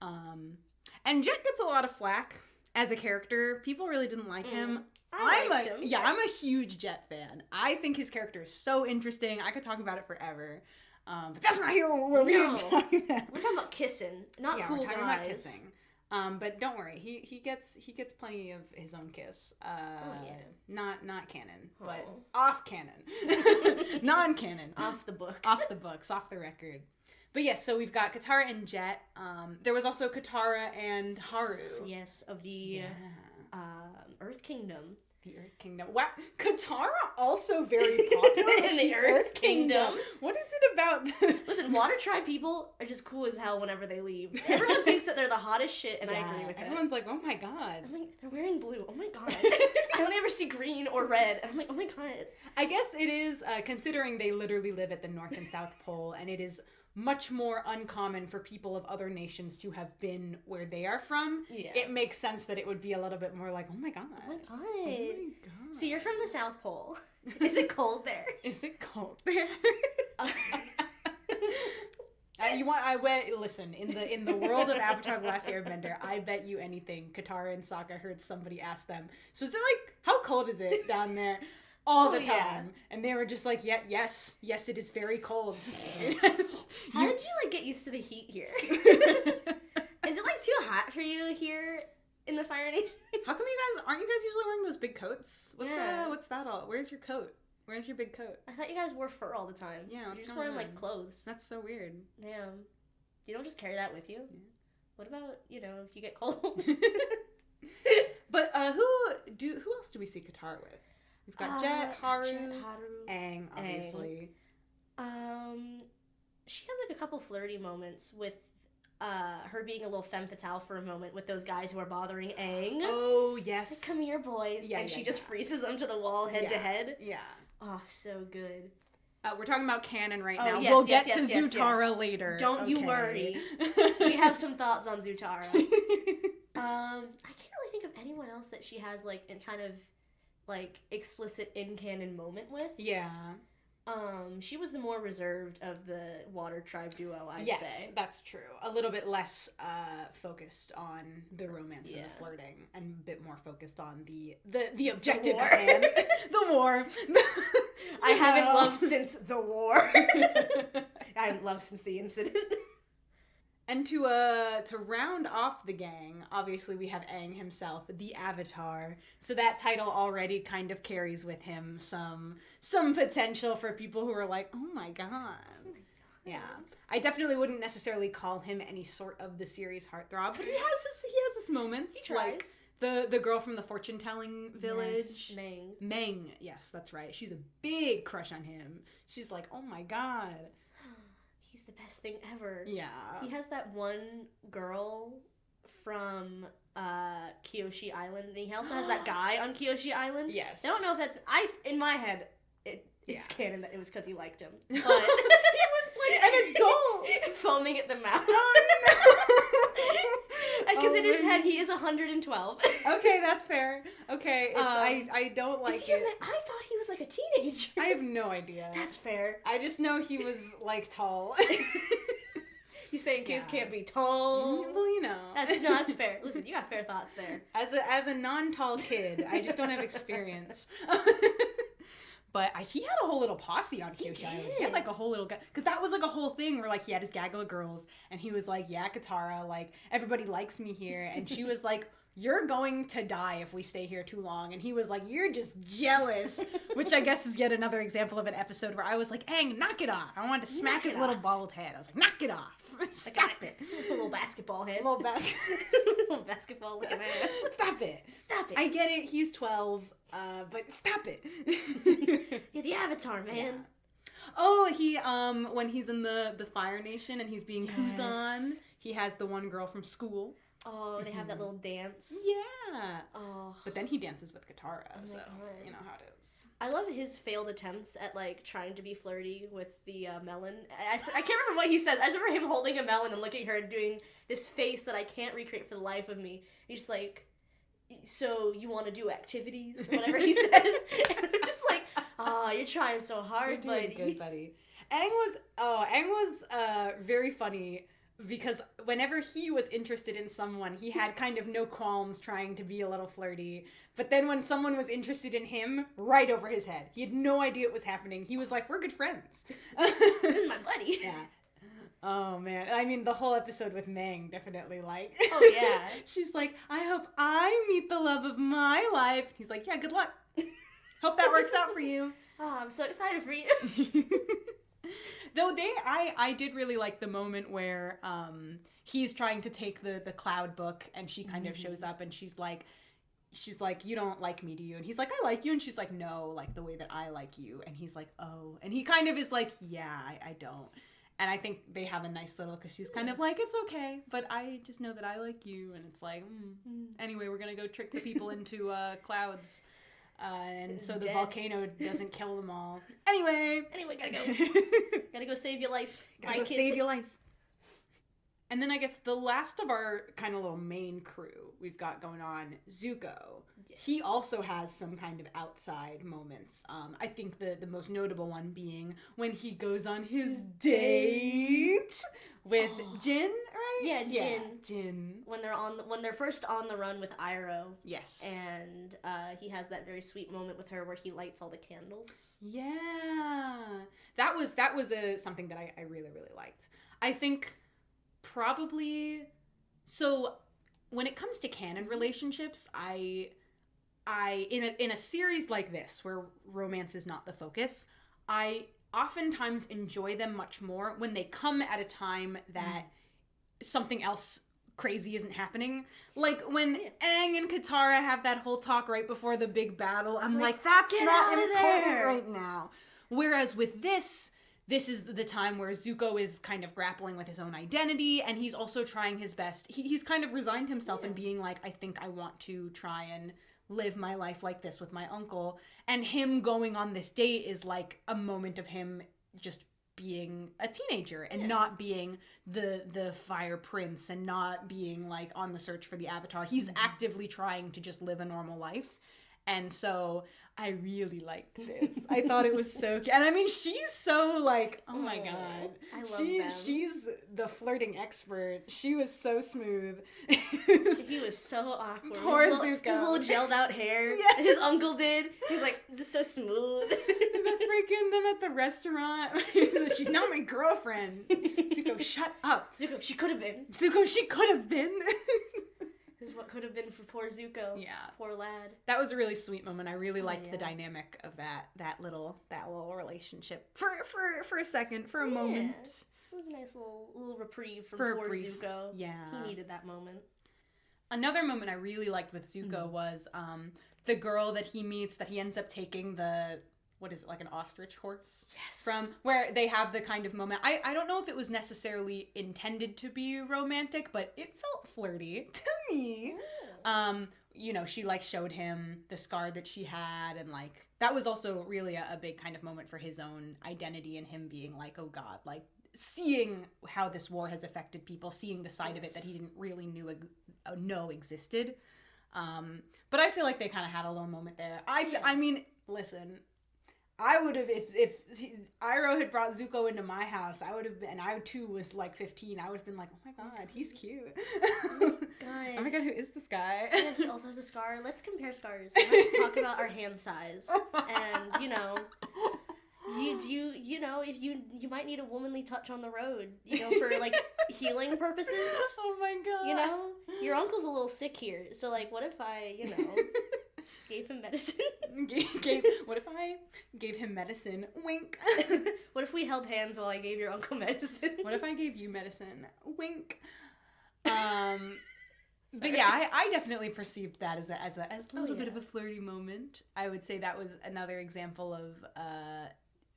And Jet gets a lot of flack as a character. People really didn't like him. I liked him. Yeah, I'm a huge Jet fan. I think his character is so interesting. I could talk about it forever. But that's not here what we're talking about. We're talking about kissing, not cool guys. We're talking about kissing. But don't worry, he gets plenty of his own kiss. Not canon, but off canon, non-canon, off the books, off the record. But yes, so we've got Katara and Jet. There was also Katara and Haru. Yes, of the Earth Kingdom. The Earth Kingdom. Wow, Katara also very popular in the Earth Kingdom. What is it about? Listen, Water Tribe people are just cool as hell whenever they leave. Everyone thinks that they're the hottest shit, and I agree with that. Everyone's like, oh my god. I'm like, they're wearing blue. Oh my god. I only ever see green or red. And I'm like, oh my god. I guess it is, considering they literally live at the North and South Pole, and it is much more uncommon for people of other nations to have been where they are from. Yeah. It makes sense that it would be a little bit more like, oh my god. Oh my god. Oh my god. So you're from the South Pole. Is it cold there? Is it cold there? Listen, in the world of Avatar: The Last Airbender, I bet you anything Katara and Sokka heard somebody ask them, so is it like, how cold is it down there? All the time. Yeah. And they were just like, yes, it is very cold. How did you like get used to the heat here? Is it like too hot for you here in the Fire Nation? How come aren't you guys usually wearing those big coats? What's that all? Where's your coat? Where's your big coat? I thought you guys wore fur all the time. Yeah, you're just wearing like clothes. That's so weird. Damn. You don't just carry that with you? Yeah. What about, if you get cold? But who else do we see Katara with? We've got Jet, Haru, Aang, obviously. She has like a couple flirty moments with her being a little femme fatale for a moment with those guys who are bothering Aang. Oh, yes. She's like, come here, boys. Yeah, and she just freezes them to the wall head to head. Yeah. Oh, so good. We're talking about canon right now. Yes, we'll get to Zutara later. Don't you worry. We have some thoughts on Zutara. I can't really think of anyone else that she has like in kind of like explicit in canon moment with. Yeah. She was the more reserved of the water tribe duo, I'd say. Yes, that's true. A little bit less focused on the romance and the flirting, and a bit more focused on the objective at hand. The war. I haven't loved since the war. I haven't loved since the incident. And to round off the gang, obviously we have Aang himself, the Avatar. So that title already kind of carries with him some potential for people who are like, oh my god. Yeah. I definitely wouldn't necessarily call him any sort of the series heartthrob, but he has his moments. He tries. Like the girl from the fortune telling village. Yes, Meng. Meng, yes, that's right. She's a big crush on him. She's like, oh my god. He's the best thing ever. Yeah. He has that one girl from Kyoshi Island, and he also has that guy on Kyoshi Island. Yes. I don't know if that's... in my head, it's canon that it was because he liked him. But... he was like an adult! Foaming at the mouth. Oh, no! Because in his head, he is 112. Okay, that's fair. Okay, I don't like it. I thought he was like a teenager. I have no idea. That's fair. I just know he was, like, tall. You saying kids can't be tall? Well, you know. That's fair. Listen, you got fair thoughts there. As a non-tall kid, I just don't have experience. But he had a whole little posse on Kyoshi Island. He had like a whole little guy, because that was like a whole thing where like he had his gaggle of girls, and he was like, yeah, Katara, like everybody likes me here, and she was like, you're going to die if we stay here too long, and he was like, you're just jealous, which I guess is yet another example of an episode where I was like, Aang, knock it off. I wanted to smack his little bald head. I was like, knock it off. Stop it. A little basketball head. Little basketball looking ass. Stop it. Stop it. I get it. He's 12, but stop it. You're the Avatar, man. Yeah. Oh, he when he's in the Fire Nation and he's being Kuzan, he has the one girl from school. Oh, they have that little dance. Yeah. Oh. But then he dances with Katara, so God. you know how it is. I love his failed attempts at like trying to be flirty with the melon. I can't remember what he says. I just remember him holding a melon and looking at her and doing this face that I can't recreate for the life of me. He's just like, so you want to do activities or whatever he says. And I'm just like, oh, you're trying so hard, you're doing buddy. good, buddy. Aang was very funny, because whenever he was interested in someone, he had kind of no qualms trying to be a little flirty. But then when someone was interested in him, right over his head. He had no idea what was happening. He was like, we're good friends. This is my buddy. Yeah. Oh, man. I mean, the whole episode with Meng definitely, like... Oh, yeah. She's like, I hope I meet the love of my life. He's like, yeah, good luck. Hope that works out for you. Oh, I'm so excited for you. Though I did really like the moment where he's trying to take the cloud book, and she kind of shows up, and she's like, you don't like me, do you? And he's like, I like you. And she's like, no, like the way that I like you. And he's like, oh. And he kind of is like, yeah, I don't. And I think they have a nice little, because she's kind of like, it's okay, but I just know that I like you. And it's like, anyway, we're going to go trick the people into clouds. And it's so the volcano doesn't kill them all. Anyway, gotta go. Gotta go save your life. Gotta go save your life. And then I guess the last of our kind of little main crew we've got going on, Zuko. Yes. He also has some kind of outside moments. I think the most notable one being when he goes on his date with Jin, right? Yeah, Jin. Yeah, Jin. When they're first on the run with Iroh. Yes. And he has that very sweet moment with her where he lights all the candles. Yeah. That was something that I really, really liked. I think probably, so when it comes to canon relationships, I in a series like this where romance is not the focus, I oftentimes enjoy them much more when they come at a time that something else crazy isn't happening. Like when Aang and Katara have that whole talk right before the big battle, I'm like that's not important right now. Whereas with this is the time where Zuko is kind of grappling with his own identity, and he's also trying his best. He's kind of resigned himself and being like, I think I want to try and live my life like this with my uncle. And him going on this date is like a moment of him just being a teenager and not being the fire prince and not being like on the search for the avatar. He's actively trying to just live a normal life. And so I really liked this. I thought it was so cute. And I mean, she's so like, oh my God. I love them. She's the flirting expert. She was so smooth. He was so awkward. Poor his Zuko. His little gelled out hair. Yes. His uncle did. He's like, just so smooth. The freaking them at the restaurant. She's not my girlfriend. Zuko, shut up. Zuko, she could have been. Zuko, she could have been. This is what could have been for poor Zuko. Yeah. This poor lad. That was a really sweet moment. I really liked the yeah. dynamic of that little relationship for a second, for a moment. It was a nice little reprieve from poor Zuko. Yeah. He needed that moment. Another moment I really liked with Zuko was the girl that he meets that he ends up taking the, what is it, like an ostrich horse? Yes. From, where they have the kind of moment. I don't know if it was necessarily intended to be romantic, but it felt flirty to me. You know, she like showed him the scar that she had, and like that was also really a big kind of moment for his own identity and him being like, oh God, like seeing how this war has affected people, seeing the side of it that he didn't really know existed. But I feel like they kind of had a little moment there. I mean, listen, I would have, if Iroh had brought Zuko into my house, I would have been, and I too was like 15, I would have been like, oh my God, he's cute. God. Oh my God, who is this guy? And he also has a scar. Let's compare scars. Let's talk about our hand size. And, you know, you know, if you might need a womanly touch on the road, you know, for like healing purposes. Oh my God. You know, your uncle's a little sick here. So like, what if I, you know, gave him medicine? What if I gave him medicine? Wink. What if we held hands while I gave your uncle medicine? What if I gave you medicine? Wink. But yeah, I definitely perceived that as a little bit of a flirty moment. I would say that was another example of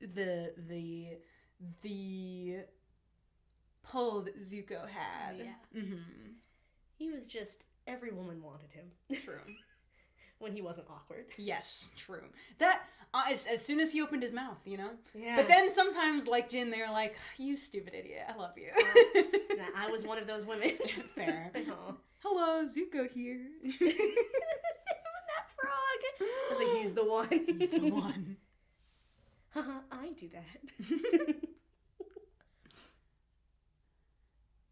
the pull that Zuko had. Yeah. Mm-hmm. He was just, every woman wanted him. True. When he wasn't awkward. Yes, true. That, as soon as he opened his mouth, you know? Yeah. But then sometimes, like Jin, they're like, you stupid idiot, I love you. I was one of those women. Fair. Oh. Hello, Zuko here. That frog. I was like, he's the one. He's the one. I do that.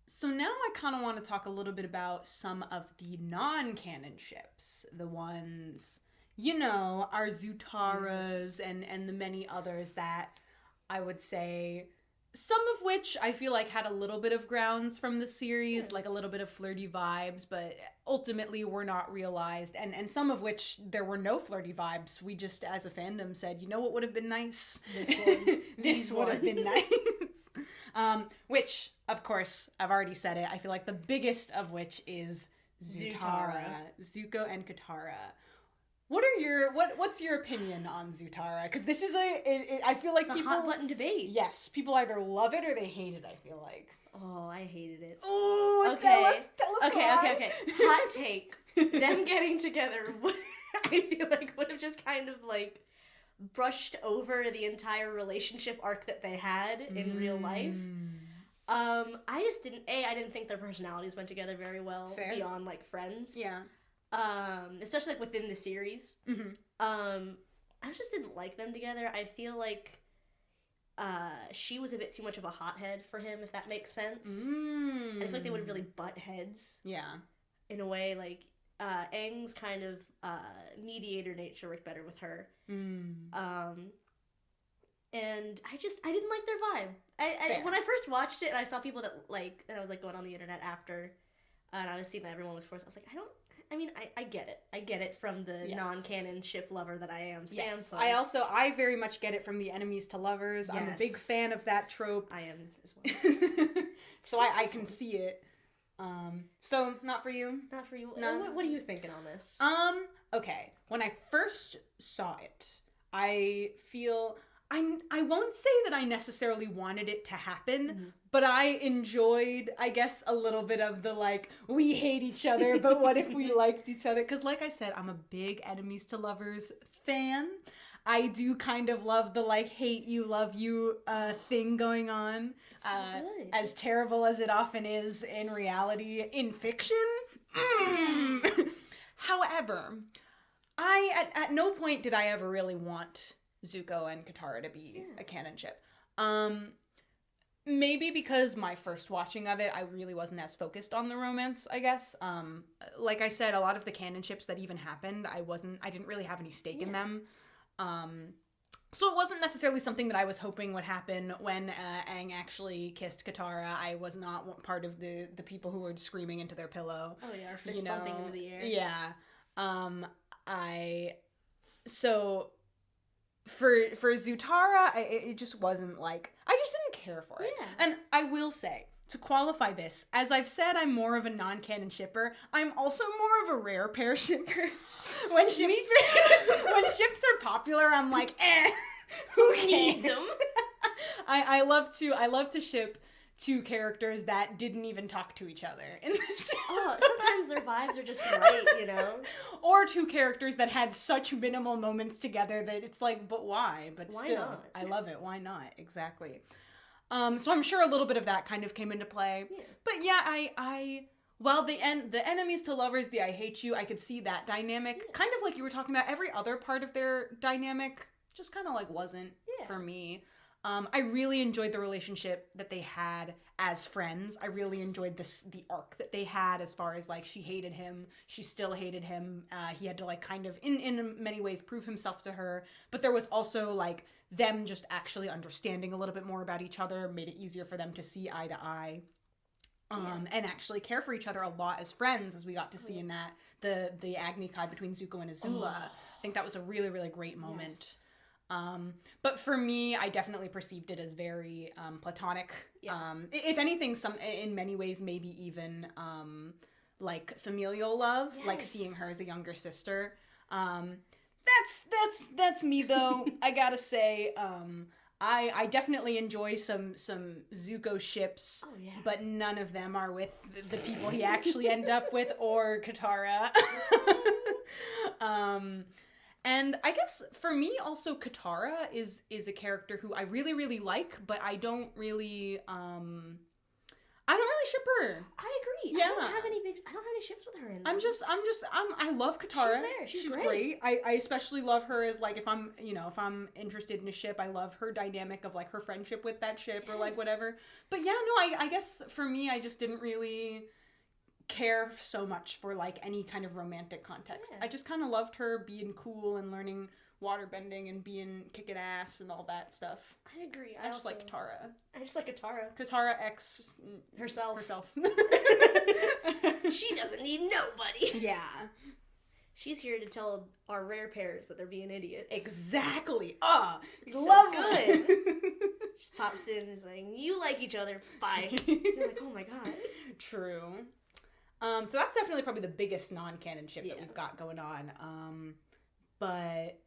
So now I kind of want to talk a little bit about some of the non-canon ships. The ones, you know, our Zutaras and the many others that I would say, some of which I feel like had a little bit of grounds from the series, like a little bit of flirty vibes, but ultimately were not realized. And some of which there were no flirty vibes. We just, as a fandom, said, you know what would have been nice? This one. This would have been nice. Which, of course, I've already said it. I feel like the biggest of which is Zutara. Zuko and Katara. What's your opinion on Zutara? Because this is I feel like it's a hot button debate. Yes, people either love it or they hate it, I feel like. Oh, I hated it. Oh, okay. Tell us why. Okay. Hot take. Them getting together I feel like would have just kind of like brushed over the entire relationship arc that they had in real life. I just didn't think their personalities went together very well. Fair. Beyond like friends. Yeah. Especially like within the series. Mm-hmm. I just didn't like them together. I feel like she was a bit too much of a hothead for him, if that makes sense. And I feel like they would have really butt heads. Yeah. In a way, like Aang's kind of mediator nature worked better with her. And I didn't like their vibe. When I first watched it and I saw people that like, and I was like going on the internet after, and I was seeing that everyone was forced, I was like, I get it. I get it from the non-canon ship lover that I am. Yes. I very much get it from the enemies to lovers. Yes. I'm a big fan of that trope. I am as well. So I can see it. So not for you? Not for you. No. What are you thinking on this? Okay. When I first saw it, I won't say that I necessarily wanted it to happen, but I enjoyed, I guess, a little bit of the, like, we hate each other, but what if we liked each other? Because, like I said, I'm a big enemies to lovers fan. I do kind of love the, like, hate you, love you thing going on. It's so good. As terrible as it often is in reality. In fiction? However, At no point did I ever really want Zuko and Katara to be a canon ship. Maybe because my first watching of it, I really wasn't as focused on the romance, I guess. Like I said, a lot of the canon ships that even happened, I didn't really have any stake in them. So it wasn't necessarily something that I was hoping would happen when Aang actually kissed Katara. I was not part of the people who were screaming into their pillow. Oh yeah, or fist bumping into the air. Yeah. So for Zutara, it just wasn't like, I just didn't care for it. Yeah. And I will say, to qualify this, as I've said, I'm more of a non-canon shipper. I'm also more of a rare pair shipper. When ships are popular, I'm like, who needs them? I love to ship two characters that didn't even talk to each other in this. Oh, sometimes their vibes are just right, you know? Or two characters that had such minimal moments together that it's like, but why? But why still, not? I love it. Why not? Exactly. So I'm sure a little bit of that kind of came into play. Yeah. But yeah, well, the enemies to lovers, the I hate you, I could see that dynamic. Kind of like you were talking about, every other part of their dynamic just kind of like wasn't for me. I really enjoyed the relationship that they had as friends. I really enjoyed the arc that they had, as far as like, she hated him, she still hated him. He had to like kind of in many ways prove himself to her, but there was also like them just actually understanding a little bit more about each other, made it easier for them to see eye to eye. And actually care for each other a lot as friends, as we got to see in that the Agni Kai between Zuko and Azula. I think that was a really, really great moment. But for me, I definitely perceived it as very platonic. If anything, in many ways, maybe even like familial love, like seeing her as a younger sister. That's me though. I gotta say, I definitely enjoy some Zuko ships, but none of them are with the people he actually ended up with, or Katara. And I guess for me also, Katara is a character who I really, really like, but I don't really ship her. I agree. Yeah. I don't have any ships with her in them. I love Katara. She's there. She's great. I especially love her as like, if I'm interested in a ship, I love her dynamic of like her friendship with that ship or like whatever. But yeah, no, I guess for me, I just didn't really care so much for like any kind of romantic context. I just kind of loved her being cool and learning waterbending and being kicking ass and all that stuff. I agree. I just like Katara. I just like Katara. Katara X herself. She doesn't need nobody. Yeah. She's here to tell our rare pairs that they're being idiots. Exactly. It's love so good. She pops in and is like, you like each other, bye. You're like, oh my god. True. So that's definitely probably the biggest non-canon ship that we've got going on. But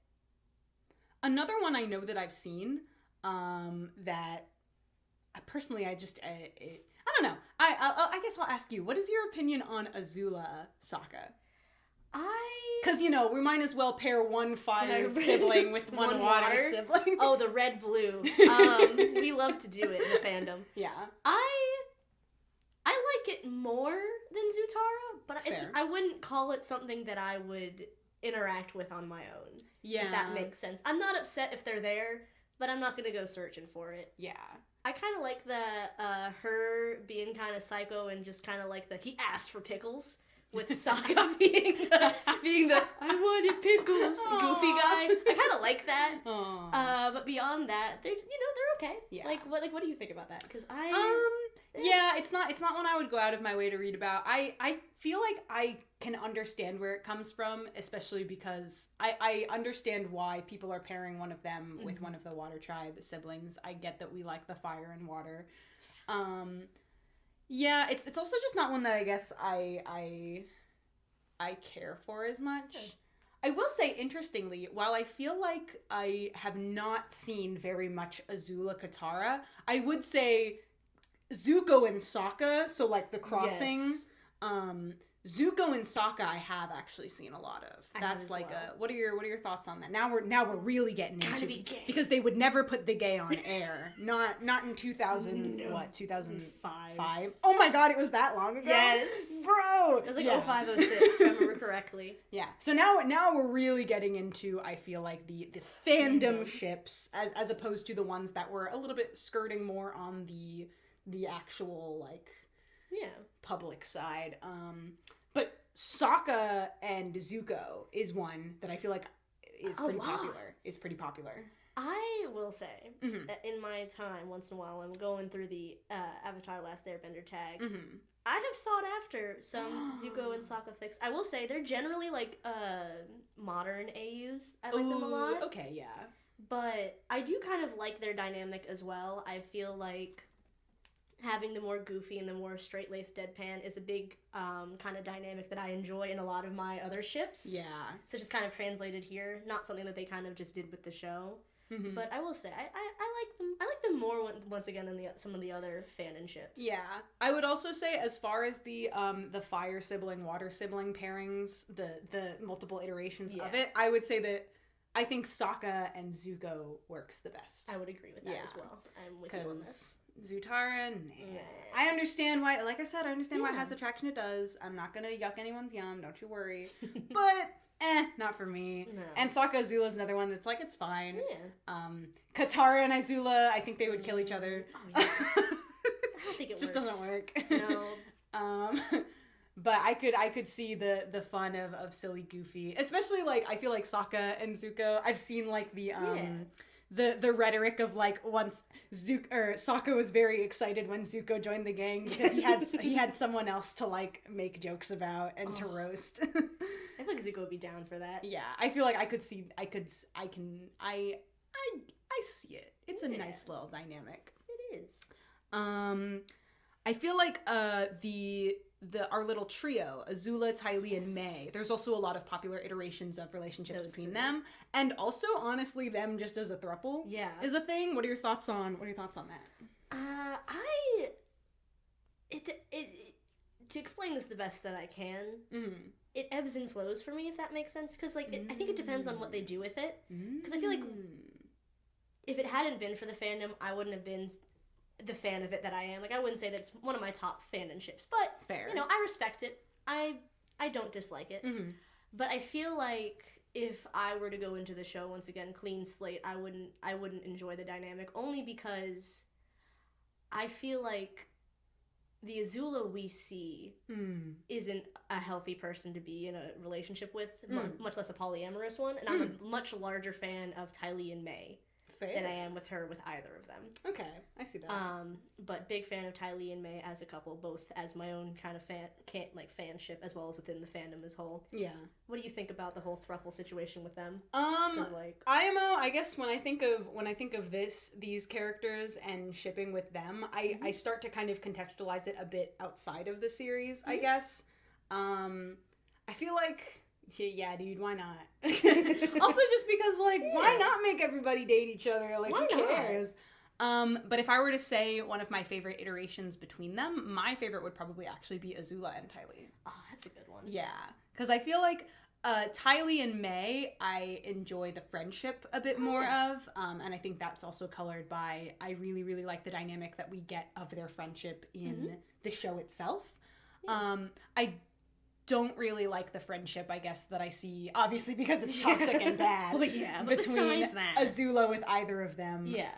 another one I know that I've seen, that personally I don't know. I guess I'll ask you, what is your opinion on Azula Sokka? Because, we might as well pair one fire sibling with one water sibling. Oh, the red-blue. We love to do it in the fandom. Yeah. I like it more than Zutara, but I wouldn't call it something that I would interact with on my own. Yeah. If that makes sense. I'm not upset if they're there, but I'm not going to go searching for it. Yeah. I kind of like her being kind of psycho and just kind of like he asked for pickles, with Sokka being the I wanted pickles goofy guy. I kind of like that. But beyond that, they're okay. Yeah. Like what do you think about that? Because yeah, it's not one I would go out of my way to read about. I feel like I can understand where it comes from, especially because I understand why people are pairing one of them with one of the Water Tribe siblings. I get that we like the fire and water. Yeah, it's also just not one that I guess I care for as much. Okay. I will say, interestingly, while I feel like I have not seen very much Azula Katara, I would say Zuko and Sokka, so like the crossing, Zuko and Sokka I have actually seen a lot of. That's like what are your thoughts on that? Now we're really getting into be gay. Because they would never put the gay on air. Not in 2000 2005. Oh my god, it was that long ago. Yes. Bro. It was like 0506 if I remember correctly. Yeah. So now we're really getting into, I feel like, the fandom ships as opposed to the ones that were a little bit skirting more on the actual like public side. But Sokka and Zuko is one that I feel like is pretty popular. I will say that in my time, once in a while, I'm going through the Avatar Last Airbender tag. I have sought after some Zuko and Sokka fics. I will say they're generally like modern AUs. I like them a lot. Okay, yeah. But I do kind of like their dynamic as well. I feel like having the more goofy and the more straight-laced deadpan is a big kind of dynamic that I enjoy in a lot of my other ships. Yeah. So it's just kind of translated here. Not something that they kind of just did with the show. But I will say, I like them. I like them more once again than some of the other fanon ships. Yeah, I would also say as far as the fire sibling, water sibling pairings, the multiple iterations of it, I would say that I think Sokka and Zuko works the best. I would agree with that as well. I'm with you on this. Zutara, nah. I understand why. Like I said, I understand why it has the traction it does. I'm not gonna yuck anyone's yum. Don't you worry. But. Not for me. No. And Sokka Azula is another one that's like, it's fine. Yeah. Katara and Azula, I think they would kill each other. Oh, yeah. I don't think it just doesn't work. No. But I could see the fun of silly goofy. Especially like I feel like Sokka and Zuko. I've seen like the rhetoric of like once Sokka was very excited when Zuko joined the gang because he had someone else to like make jokes about and to roast. I feel like Zuko would be down for that. Yeah, I feel like I see it. It's a nice little dynamic. It is. I feel like our little trio, Azula, Ty Lee, and May. There's also a lot of popular iterations of relationships between them, and also honestly, them just as a throuple is a thing. What are your thoughts on that? To explain this the best that I can, it ebbs and flows for me, if that makes sense. Because like I think it depends on what they do with it. Because I feel like if it hadn't been for the fandom, I wouldn't have been the fan of it that I am. Like I wouldn't say that it's one of my top fandom ships, but fair. You know, I respect it. I don't dislike it. But I feel like if I were to go into the show once again clean slate, I wouldn't enjoy the dynamic, only because I feel like the Azula we see isn't a healthy person to be in a relationship with, much less a polyamorous one, and I'm a much larger fan of Ty Lee and May than I am with her with either of them. Okay, I see that. But big fan of Ty Lee and May as a couple, both as my own kind of fanship as well as within the fandom as whole. Yeah. What do you think about the whole throuple situation with them? Like IMO, I guess when I think of these characters and shipping with them, I start to kind of contextualize it a bit outside of the series, I guess. I feel like yeah, dude, why not? Also, just because, like, why not make everybody date each other? Like, who cares? But if I were to say one of my favorite iterations between them, my favorite would probably actually be Azula and Ty Lee. Oh, that's a good one. Yeah, because I feel like Ty Lee and May, I enjoy the friendship a bit more of, and I think that's also colored by, I really, really like the dynamic that we get of their friendship in the show itself. I don't really like the friendship, I guess, that I see, obviously because it's toxic and bad, well, yeah, but between that, Azula with either of them. Yeah.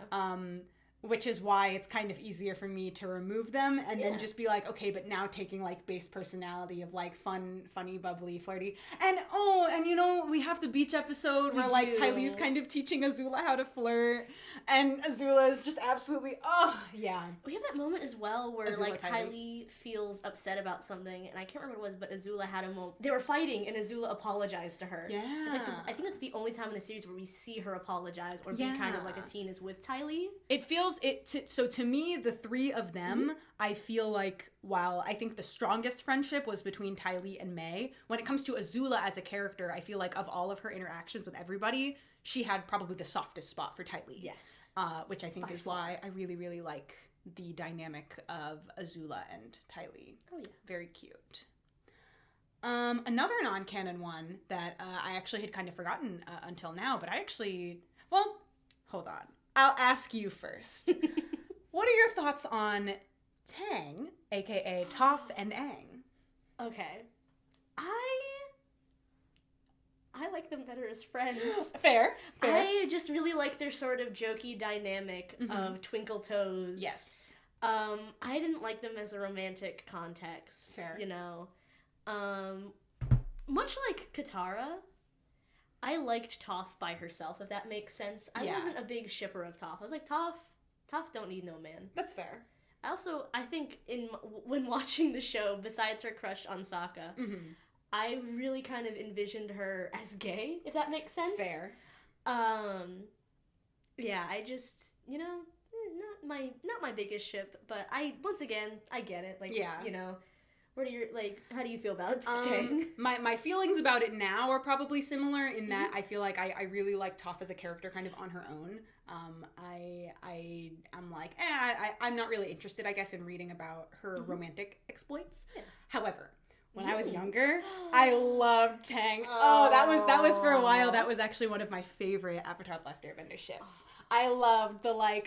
Which is why it's kind of easier for me to remove them and then just be like, okay, but now taking like base personality of like funny, bubbly, flirty. And you know, we have the beach episode where like Ty Lee's kind of teaching Azula how to flirt and Azula is just absolutely, we have that moment as well where Azula, like Ty Lee feels upset about something and I can't remember what it was, but Azula had a moment. They were fighting and Azula apologized to her. Yeah. It's like I think that's the only time in the series where we see her apologize or be kind of like a teen is with Ty Lee. It feels so to me, the three of them, I feel like while I think the strongest friendship was between Ty Lee and May, when it comes to Azula as a character, I feel like of all of her interactions with everybody, she had probably the softest spot for Ty Lee. Yes. Which I think is why I really, really like the dynamic of Azula and Ty Lee. Oh, yeah. Very cute. Another non-canon one that I actually had kind of forgotten until now, but well, hold on. I'll ask you first. What are your thoughts on Tang, aka Toph and Aang? Okay. I like them better as friends. Fair. I just really like their sort of jokey dynamic of twinkle toes. Yes. I didn't like them as a romantic context. Fair. You know. Much like Katara, I liked Toph by herself, if that makes sense. I wasn't a big shipper of Toph. I was like, Toph don't need no man. That's fair. I think when watching the show, besides her crush on Sokka, I really kind of envisioned her as gay, if that makes sense. Fair. Yeah, I just, not my biggest ship, but I get it. Like, how do you feel about Tang? My feelings about it now are probably similar in that I feel like I really like Toph as a character kind of on her own. I'm like, I'm not really interested, I guess, in reading about her romantic exploits. Yeah. However, when I was younger, I loved Tang. Oh, that was for a while. That was actually one of my favorite Avatar: Last Airbender ships. I loved the I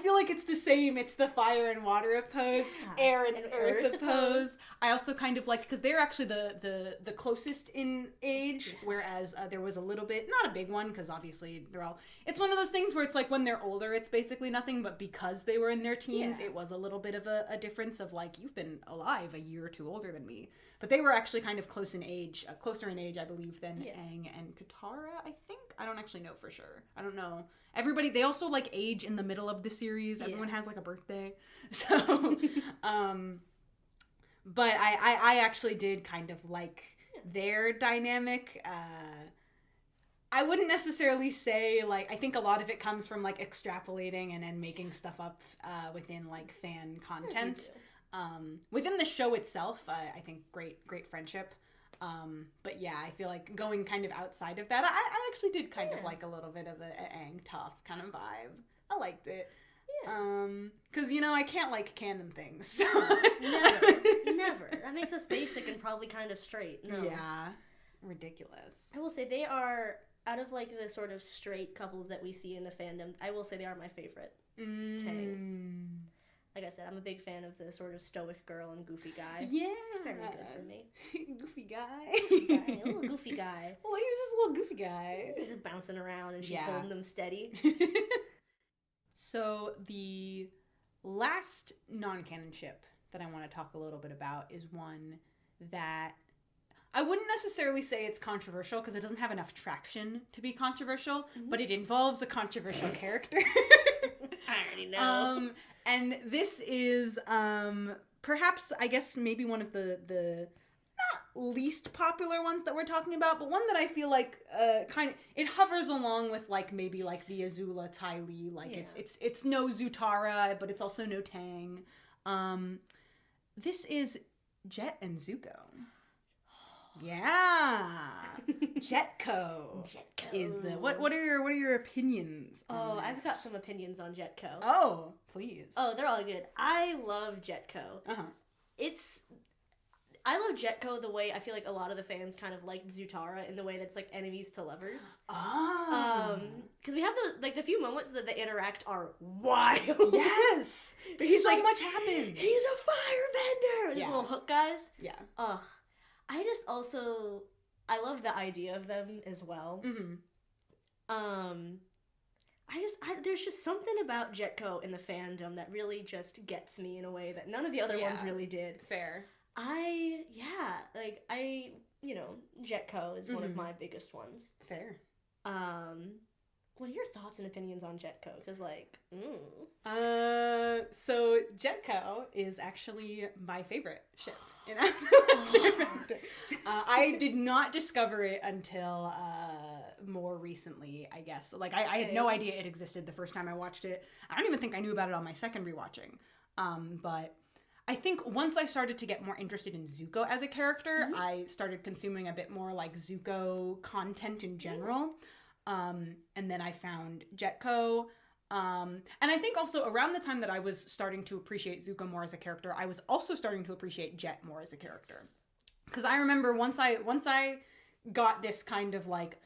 feel like it's the same. It's the fire and water pose, air and earth pose. I also kind of liked, because they're actually the closest in age, whereas there was a little bit, not a big one, because obviously it's one of those things where it's like when they're older, it's basically nothing, but because they were in their teens, it was a little bit of a difference of like, you've been alive a year or two older than me. But they were actually kind of closer in age, I believe, than Aang and Katara, I think. I don't actually know for sure. I don't know. Everybody, they also like age in the middle of the series. Everyone has like a birthday. So, but I actually did kind of like their dynamic. I wouldn't necessarily say, like, I think a lot of it comes from like extrapolating and then making stuff up within like fan content. Within the show itself, I think great friendship. But yeah, I feel like going kind of outside of that, I actually did kind of like a little bit of an Aang Toph kind of vibe. I liked it. Yeah. Cause I can't like canon things. So. Never. That makes us basic and probably kind of straight. No. Yeah. Ridiculous. I will say they are, out of like the sort of straight couples that we see in the fandom, I will say they are my favorite. Tang. Like I said, I'm a big fan of the sort of stoic girl and goofy guy. Yeah. It's very good for me. Goofy guy. A little goofy guy. Well, he's just a little goofy guy. He's just bouncing around and she's holding them steady. So the last non-canon ship that I want to talk a little bit about is one that I wouldn't necessarily say it's controversial because it doesn't have enough traction to be controversial, but it involves a controversial character. I already know. And this is perhaps, I guess, maybe one of the not least popular ones that we're talking about, but one that I feel like it hovers along with like maybe like the Azula Ty Lee. Like it's no Zutara, but it's also no Tang. This is Jet and Zuko. Yeah, Jetco is the what are your opinions on I've got some opinions on Jetco. Oh, please. Oh, they're all good. I love Jetco. I love Jetco the way I feel like a lot of the fans kind of liked Zutara, in the way that's like enemies to lovers. Because we have the few moments that they interact are wild. Yes, so much happened. He's a firebender. These little hook guys. Yeah. Ugh. I love the idea of them as well. There's just something about Jetco in the fandom that really just gets me in a way that none of the other ones really did. Fair. Jetco is one of my biggest ones. Fair. What are your thoughts and opinions on Jetco? Because, so Jetco is actually my favorite ship in Last Airbender. I did not discover it until more recently, I guess. Like, I had no idea it existed the first time I watched it. I don't even think I knew about it on my second rewatching. But I think once I started to get more interested in Zuko as a character, I started consuming a bit more, like, Zuko content in general. And then I found Jetco. And I think also around the time that I was starting to appreciate Zuko more as a character, I was also starting to appreciate Jet more as a character. because I remember once I got this kind of like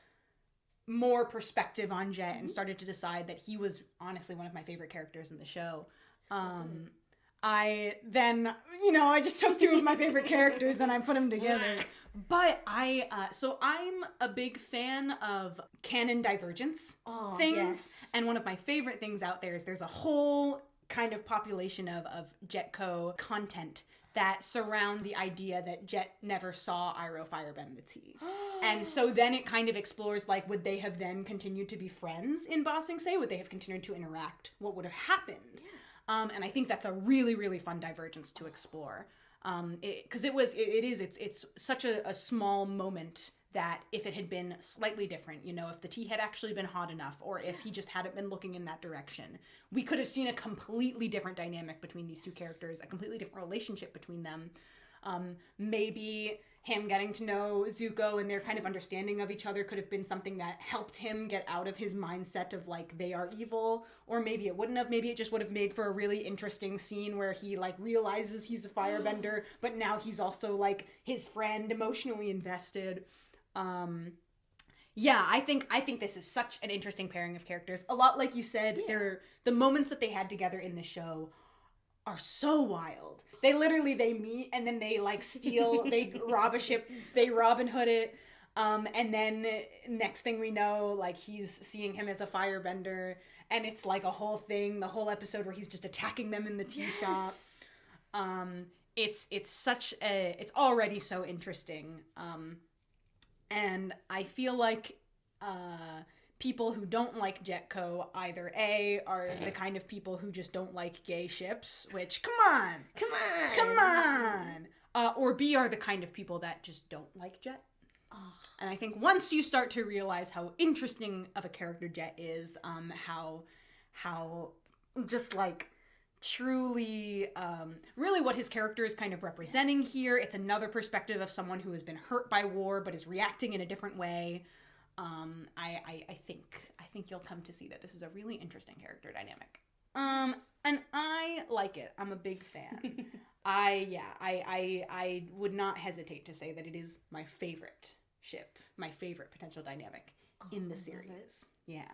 more perspective on Jet and started to decide that he was honestly one of my favorite characters in the show. I then, I just took two of my favorite characters and I put them together. But so I'm a big fan of canon divergence things. Yes. And one of my favorite things out there is there's a whole kind of population of Jetco content that surround the idea that Jet never saw Iroh firebend the tea. And so then it kind of explores, like, would they have then continued to be friends in Ba Sing Se? Would they have continued to interact? What would have happened? Yeah. And I think that's a really, really fun divergence to explore. Because it's such a small moment that if it had been slightly different, if the tea had actually been hot enough, or if he just hadn't been looking in that direction, we could have seen a completely different dynamic between these two characters, a completely different relationship between them. Maybe him getting to know Zuko and their kind of understanding of each other could have been something that helped him get out of his mindset of, like, they are evil, or maybe it wouldn't have. Maybe it just would have made for a really interesting scene where he, like, realizes he's a firebender, but now he's also, like, his friend, emotionally invested. Yeah, I think this is such an interesting pairing of characters. A lot, like you said, the moments that they had together in the show are so wild. They meet and then they, like, steal, they rob a ship, they Robin Hood it, and then next thing we know, like, he's seeing him as a firebender, and it's like a whole thing, the whole episode where he's just attacking them in the tea shop. It's already so interesting. And I feel like people who don't like Jetco either A, are the kind of people who just don't like gay ships, which, come on! Or B, are the kind of people that just don't like Jet. And I think once you start to realize how interesting of a character Jet is, how just, like, truly, really what his character is kind of representing here. It's another perspective of someone who has been hurt by war but is reacting in a different way. I think you'll come to see that this is a really interesting character dynamic. And I like it. I'm a big fan. I would not hesitate to say that it is my favorite ship, my favorite potential dynamic in the series. Yeah.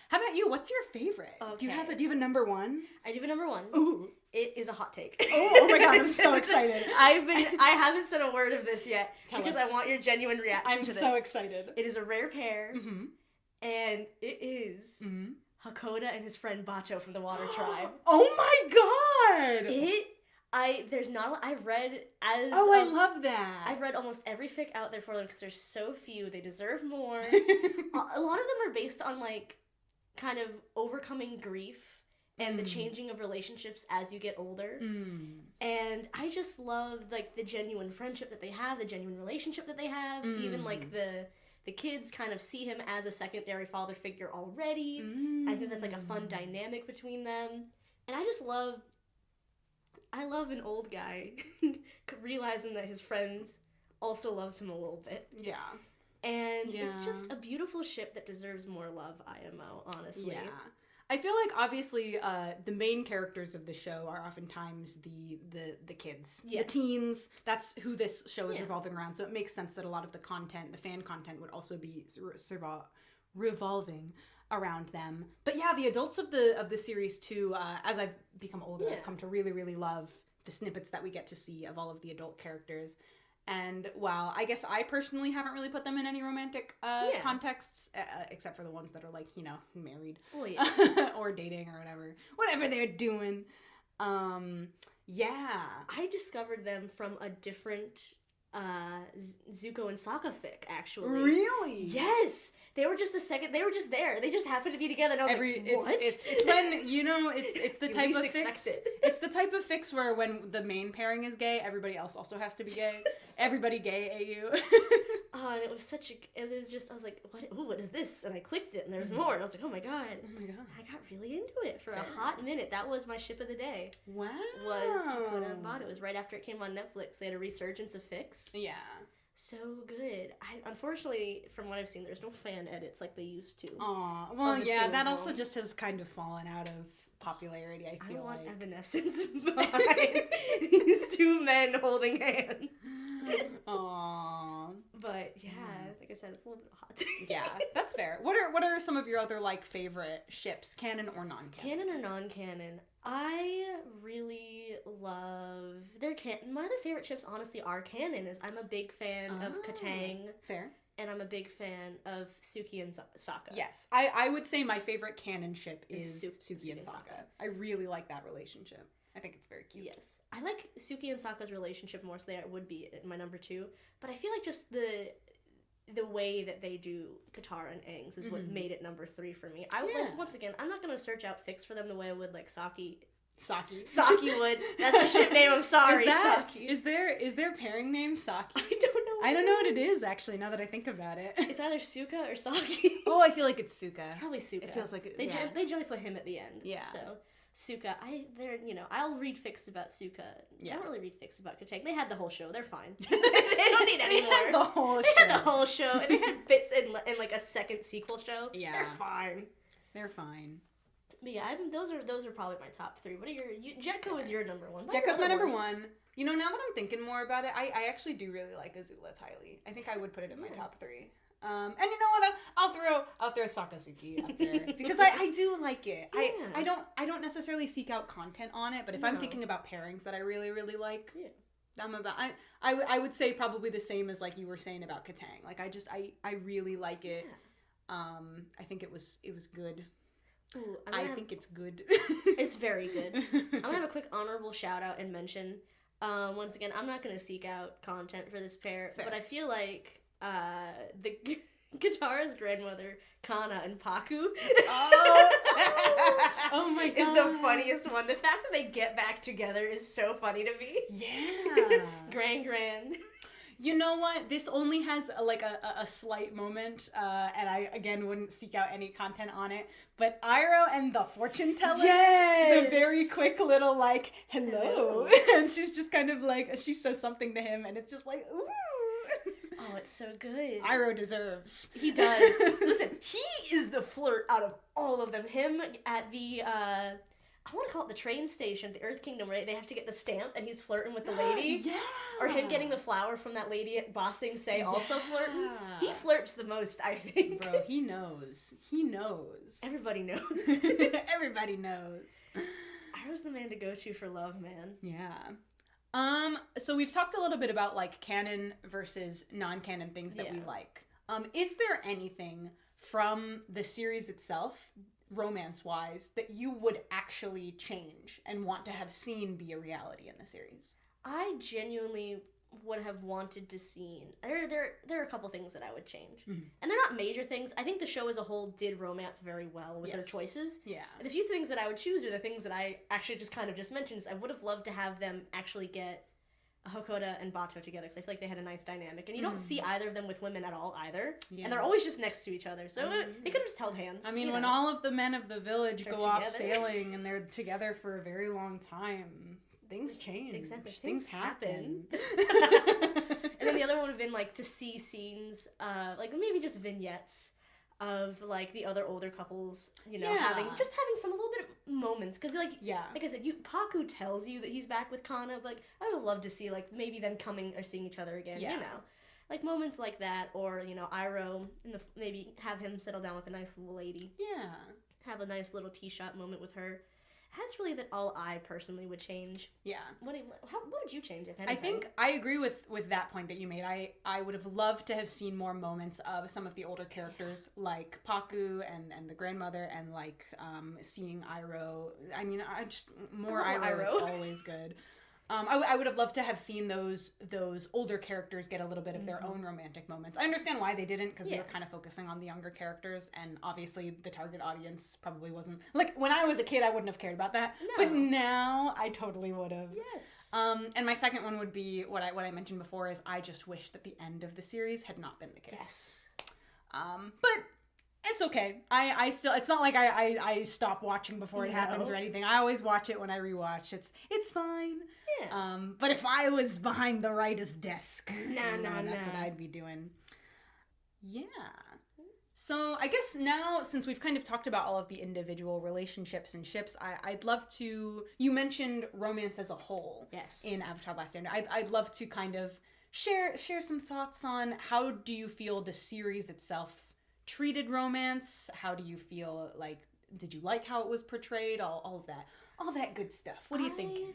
How about you? What's your favorite? Okay. Do you have a number one? I do have a number one. Ooh. It is a hot take. Oh my god, I'm so excited. I haven't said a word of this yet because I want your genuine reaction to this. I'm so excited. It is a rare pair, and it is Hakoda and his friend Bato from the Water Tribe. Oh my god! I love that. I've read almost every fic out there for them because there's so few. They deserve more. A lot of them are based on, like, kind of overcoming grief and the changing of relationships as you get older. And I just love, like, the genuine friendship that they have, the genuine relationship that they have. Even, like, the kids kind of see him as a secondary father figure already. I think that's, like, a fun dynamic between them. And I love an old guy realizing that his friend also loves him a little bit. Yeah. And it's just a beautiful ship that deserves more love, IMO, honestly. Yeah. I feel like, obviously, the main characters of the show are oftentimes the kids. Yeah. The teens. That's who this show is revolving around. So it makes sense that a lot of the content, the fan content, would also be revolving around them. But yeah, the adults of the series, too, as I've become older, I've come to really, really love the snippets that we get to see of all of the adult characters. And while I guess I personally haven't really put them in any romantic contexts, except for the ones that are, like, married or dating or whatever they're doing. Yeah. I discovered them from a different Zuko and Sokka fic, actually. Really? Yes! They were just they were just there. They just happened to be together, and I was like, what? It's when, it's the type of fix. It's the type of fix where when the main pairing is gay, everybody else also has to be gay. Everybody gay AU. And it was I was like, what is this? And I clicked it, and there's more, and I was like, oh my god. I got really into it for a hot minute. That was my ship of the day. Wow. Was Hakoda and Bato. It was right after it came on Netflix. They had a resurgence of fics. Yeah. So good. Unfortunately, from what I've seen, there's no fan edits like they used to. Aw, well, yeah, that also just has kind of fallen out of popularity, I feel like. I want Evanescence behind these two men holding hands. Aww. But yeah, like I said, it's a little bit hot. Yeah, that's fair. What are some of your other like favorite ships, canon or non-canon? Canon or non-canon? I really love my other favorite ships honestly are canon. I'm a big fan of Katang. Fair. And I'm a big fan of Suki and Sokka. Yes. I would say my favorite canon ship is Suki and Sokka. I really like that relationship. I think it's very cute. Yes. I like Suki and Sokka's relationship more so that it would be my number 2. But I feel like just the way that they do Katara and Aang's is what made it number 3 for me. I would like, once again, I'm not going to search out fics for them the way I would like Saki would. That's the ship name. I'm sorry, Saki. Is there pairing name Saki? I don't know. I don't know what it is actually. Now that I think about it, it's either Sukka or Saki. Oh, I feel like it's Sukka. It's probably Sukka. It feels like they generally put him at the end. Yeah. So Sukka, I'll read fics about Sukka. Yeah. I don't really read fics about Katang. They had the whole show. They're fine. They don't need any more. They had the whole show, and they had bits in like a second sequel show. Yeah. They're fine. They're fine. But yeah, those are probably my top 3. What are Jetko is your number 1. Jetko's my number 1. You know, now that I'm thinking more about it, I actually do really like Azula Tylee. I think I would put it in my top 3. And you know what? I'll throw Sakasuki up there because I do like it. Yeah. I don't necessarily seek out content on it, but if I'm thinking about pairings that I really really like, I would say probably the same as like you were saying about Katang. Like I really like it. Yeah. I think it was good. Ooh, I think it's good. It's very good. I'm gonna have a quick honorable shout out and mention. Once again, I'm not gonna seek out content for this pair, but I feel like the Katara's grandmother, Kana and Paku, oh my god, is the funniest one. The fact that they get back together is so funny to me. Yeah, Gran. You know what? This only has a slight moment, and I again wouldn't seek out any content on it. But Iroh and the fortune teller, the very quick little like hello, and she's just kind of like she says something to him, and it's just like ooh. Oh, it's so good. Iroh deserves. He does. Listen, he is the flirt out of all of them. Him at the I want to call it the train station, the Earth Kingdom, right? They have to get the stamp, and he's flirting with the lady. Yeah. Or him getting the flower from that lady at Bossing Say also flirting. He flirts the most, I think. Bro, he knows. He knows. Everybody knows. Everybody knows. Iroh's the man to go to for love, man. Yeah. So we've talked a little bit about like canon versus non-canon things that we like. Is there anything from the series itself, romance-wise, that you would actually change and want to have seen be a reality in the series? I genuinely would have wanted to see. There are a couple things that I would change, and they're not major things. I think the show as a whole did romance very well with their choices. Yeah, and the few things that I would choose are the things that I actually just kind of just mentioned. Is I would have loved to have them actually get Hakoda and Bato together because I feel like they had a nice dynamic, and you don't see either of them with women at all either, and they're always just next to each other. So they could have just held hands. I mean, when all of the men of the village go off sailing and they're together for a very long time. Things change. Exactly. Things happen. And then the other one would have been like to see scenes, like maybe just vignettes of like the other older couples, you know, having some a little bit of moments. Because like I said, Paku tells you that he's back with Kana, but like I would love to see like maybe them coming or seeing each other again. You know, like moments like that, or you know, Iroh maybe have him settle down with a nice little lady. Yeah. Have a nice little tea-shop moment with her. That's really all I personally would change. Yeah. What would you change, if anything? I think I agree with that point that you made. I would have loved to have seen more moments of some of the older characters, like Paku and the grandmother, and like seeing Iroh. I mean, more Iroh is always good. I would have loved to have seen those older characters get a little bit of their own romantic moments. I understand why they didn't, because we were kind of focusing on the younger characters, and obviously the target audience probably wasn't... Like, when I was a kid, I wouldn't have cared about that, but now I totally would have. Yes. And my second one would be, what I mentioned before, is I just wish that the end of the series had not been the case. Yes. But... It's okay. I still, it's not like I stop watching before it happens or anything. I always watch it when I rewatch. It's fine. Yeah. But if I was behind the writer's desk, that's what I'd be doing. Yeah. So I guess now, since we've kind of talked about all of the individual relationships and ships, I'd love to... You mentioned romance as a whole. Yes. In Avatar: Last Airbender. I'd love to kind of share some thoughts on how do you feel the series itself treated romance? How do you feel, like, did you like how it was portrayed? All of that good stuff. What are you thinking?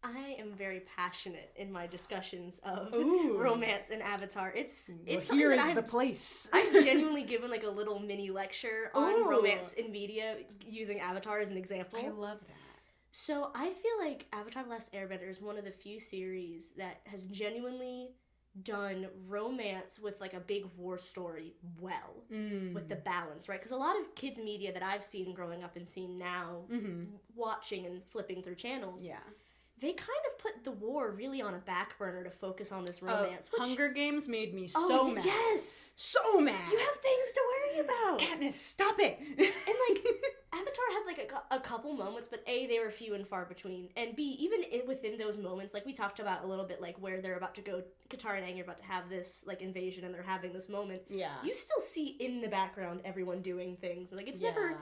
I am very passionate in my discussions of Ooh. romance in Avatar. It's here is the place. I've genuinely given like a little mini lecture on romance in media using Avatar as an example. I love that. So I feel like Avatar: Last Airbender is one of the few series that has genuinely done romance with like a big war story well, with the balance, right? Because a lot of kids media that I've seen growing up and seen now, watching and flipping through channels, they kind of put the war really on a back burner to focus on this romance. Which, Hunger Games made me so mad. Yes! So mad! You have things to worry about! Katniss, stop it! And like, Avatar had like a couple moments, but A, they were few and far between, and B, even within those moments, like we talked about a little bit, like where they're about to go, Katara and Aang are about to have this like invasion and they're having this moment. Yeah. You still see in the background everyone doing things. Like, it's never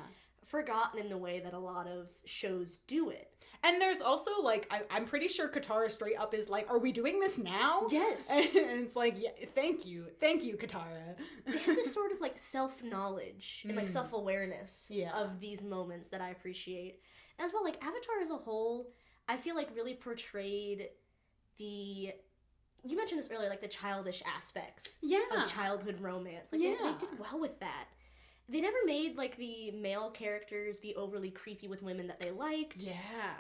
forgotten in the way that a lot of shows do it. And there's also, like, I'm pretty sure Katara straight up is like, are we doing this now? Yes. And it's like, yeah, thank you, Katara. They have this sort of, like, self-knowledge and, like, self-awareness of these moments that I appreciate. And as well, like, Avatar as a whole, I feel like really portrayed the... You mentioned this earlier, like, the childish aspects of childhood romance. Like, they did well with that. They never made, like, the male characters be overly creepy with women that they liked. Yeah.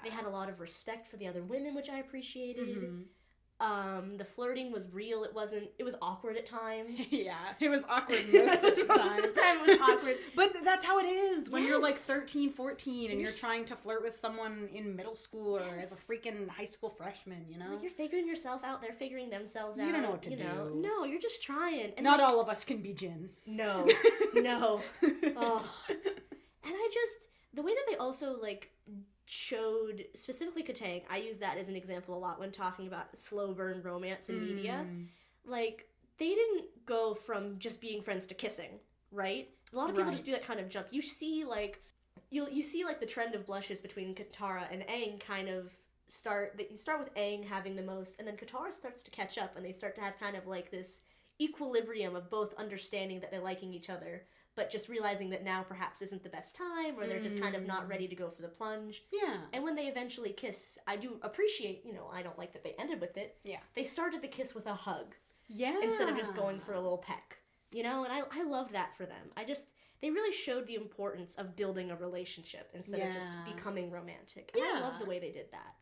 They had a lot of respect for the other women, which I appreciated. The flirting was real. It was awkward at times. Yeah, it was awkward most of the time. Most of the time it was awkward. But that's how it is when you're, like, 13, 14, and you're trying to flirt with someone in middle school or as a freaking high school freshman, you know? Like, you're figuring yourself out. They're figuring themselves out. You don't know what to do. No, you're just trying. And not, like, all of us can be Jin. No. No. Oh. And the way that they also, like, showed, specifically Katang, I use that as an example a lot when talking about slow burn romance in media. Like, they didn't go from just being friends to kissing, right? A lot of people just do that kind of jump. You see, like, you see, like, the trend of blushes between Katara and Aang kind of you start with Aang having the most, and then Katara starts to catch up, and they start to have kind of, like, this equilibrium of both understanding that they're liking each other, but just realizing that now perhaps isn't the best time, or they're just kind of not ready to go for the plunge. Yeah. And when they eventually kiss, I do appreciate, I don't like that they ended with it. Yeah. They started the kiss with a hug. Yeah. Instead of just going for a little peck. And I loved that for them. They really showed the importance of building a relationship instead of just becoming romantic. And I love the way they did that.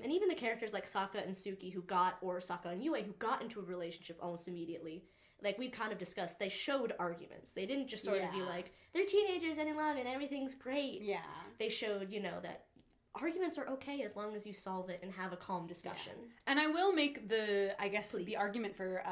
And even the characters like Sokka and Suki Sokka and Yue who got into a relationship almost immediately, like we've kind of discussed, they showed arguments. They didn't just sort of be like, they're teenagers and in love and everything's great. Yeah. They showed, that arguments are okay as long as you solve it and have a calm discussion. Yeah. And I will make the argument for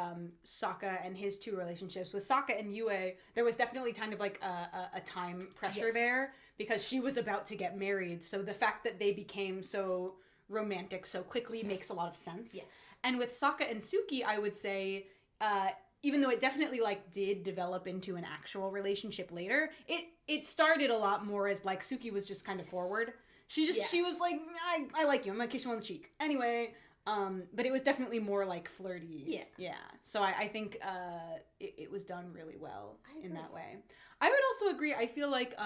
Sokka and his two relationships. With Sokka and Yue, there was definitely kind of like a time pressure there because she was about to get married. So the fact that they became so romantic so quickly makes a lot of sense. Yes. And with Sokka and Suki, I would say... even though it definitely, like, did develop into an actual relationship later, it started a lot more as, like, Suki was just kind of forward. She was like, I like you, I'm gonna kiss you on the cheek. Anyway, but it was definitely more, like, flirty. Yeah. Yeah. So I think it was done really well in that way. I would also agree, I feel like,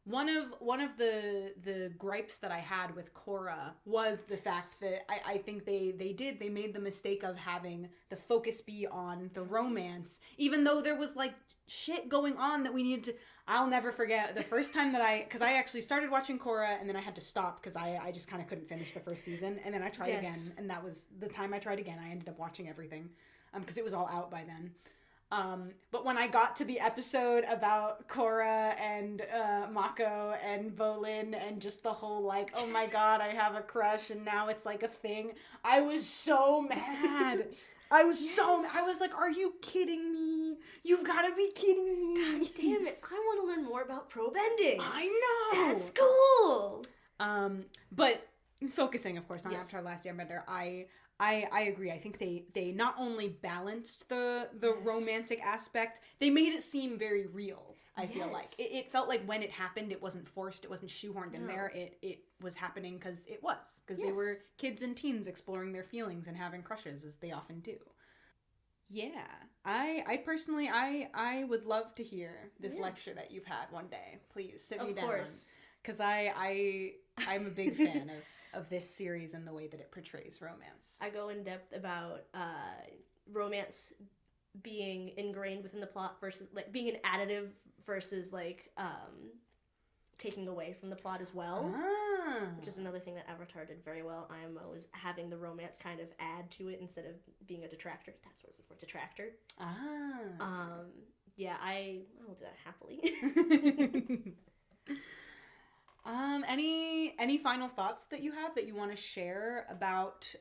one of the gripes that I had with Korra was the fact that I think they made the mistake of having the focus be on the romance, even though there was like shit going on that we needed to. I'll never forget the first time that because I actually started watching Korra and then I had to stop because I just kind of couldn't finish the first season, and then I tried again, and that was the time I tried again. I ended up watching everything because it was all out by then. But when I got to the episode about Korra and Mako and Bolin and just the whole like, oh my god, I have a crush and now it's like a thing, I was so mad. I was like, are you kidding me? You've got to be kidding me. God damn it. I want to learn more about pro bending. I know. That's cool. But focusing, of course, on Avatar: Last Airbender, I agree. I think they not only balanced the romantic aspect, they made it seem very real. I feel like it felt like when it happened, it wasn't forced, it wasn't shoehorned in there. It was happening because they were kids and teens exploring their feelings and having crushes, as they often do. Yeah, I personally I would love to hear this lecture that you've had one day. Please sit me down. Of course, because I'm a big fan of this series and the way that it portrays romance. I go in depth about romance being ingrained within the plot versus like being an additive versus like taking away from the plot as well, which is another thing that Avatar did very well. IMO is having the romance kind of add to it instead of being a detractor. That's what it's for, detractor. Yeah, I will do that happily. Any final thoughts that you have that you want to share about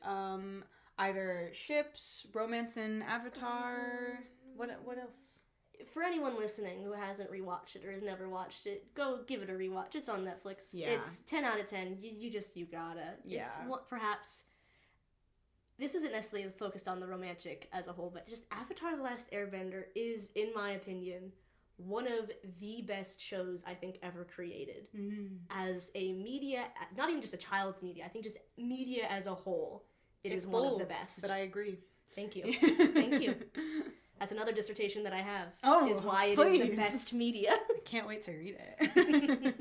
either ships, romance in Avatar? What else? For anyone listening who hasn't rewatched it or has never watched it, go give it a rewatch. It's on Netflix. Yeah. It's 10 out of 10. You gotta. Yeah. It's perhaps this isn't necessarily focused on the romantic as a whole, but just Avatar: The Last Airbender is, in my opinion, one of the best shows I think ever created. As a media, not even just a child's media, I think just media as a whole, it's one of the best. But I agree. Thank you. Thank you. That's another dissertation that I have. Is why it is the best media. Can't wait to read it.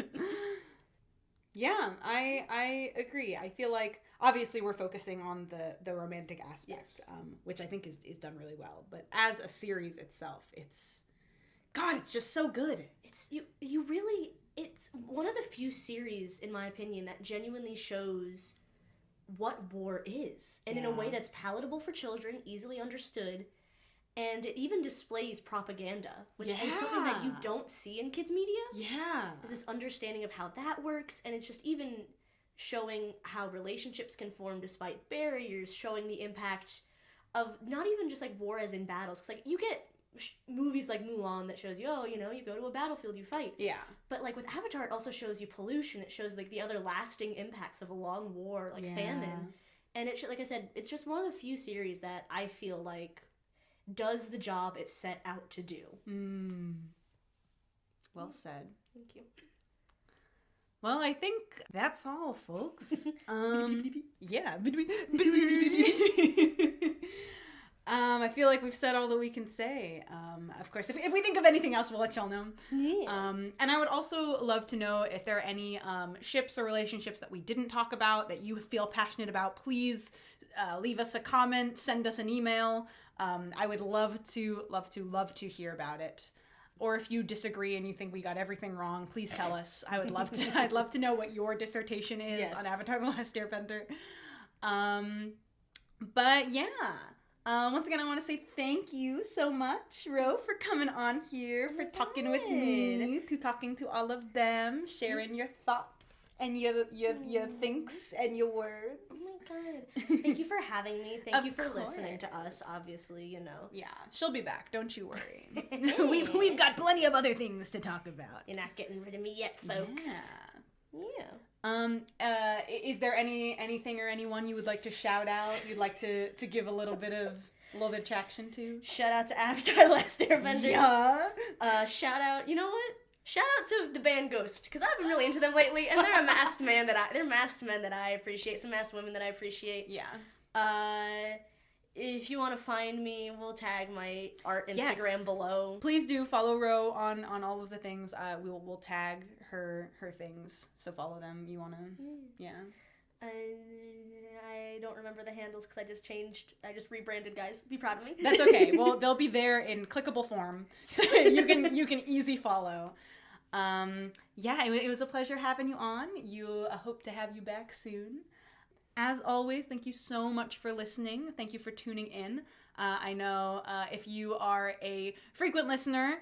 Yeah, I agree. I feel like obviously we're focusing on the romantic aspect, which I think is done really well. But as a series itself, it's just so good. It's one of the few series, in my opinion, that genuinely shows what war is, and in a way that's palatable for children, easily understood. And it even displays propaganda, which is something that you don't see in kids' media. Yeah. Is this understanding of how that works, and it's just even showing how relationships can form despite barriers, showing the impact of not even just like war as in battles. Because like you get movies like Mulan that shows you, you go to a battlefield, you fight. Yeah. But like with Avatar, it also shows you pollution. It shows like the other lasting impacts of a long war, like famine. And it like I said, it's just one of the few series that I feel like does the job it set out to do. Well said. Thank you. Well, I think that's all, folks. Yeah. I feel like we've said all that we can say. Of course, if we think of anything else, we'll let y'all know. Yeah. And I would also love to know if there are any ships or relationships that we didn't talk about that you feel passionate about. Please leave us a comment, send us an email. I would love to hear about it. Or if you disagree and you think we got everything wrong, please tell us. I'd love to know what your dissertation is on Avatar: The Last Airbender. But yeah. Once again, I want to say thank you so much, Ro, for coming on here, for talking with me, talking to all of them, sharing your thoughts and your thinks and your words. Oh my god. Thank you for having me. Thank you for listening to us, obviously, Yeah, she'll be back. Don't you worry. We've got plenty of other things to talk about. You're not getting rid of me yet, folks. Yeah. Is there anything or anyone you would like to shout out? You'd like to give a little bit of traction to? Shout out to Avatar: Last Airbender. Yeah. Shout out. You know what? Shout out to the band Ghost, because I've been really into them lately, and they're masked men that I appreciate. Some masked women that I appreciate. Yeah. If you want to find me, we'll tag my art Instagram below. Please do follow Ro on all of the things. We'll tag her things, so follow them. You want to? Yeah. I don't remember the handles because I just rebranded, guys. Be proud of me. That's okay. Well, they'll be there in clickable form, so you can easy follow. Yeah, it was a pleasure having you on. I hope to have you back soon. As always, thank you so much for listening. Thank you for tuning in. I know if you are a frequent listener,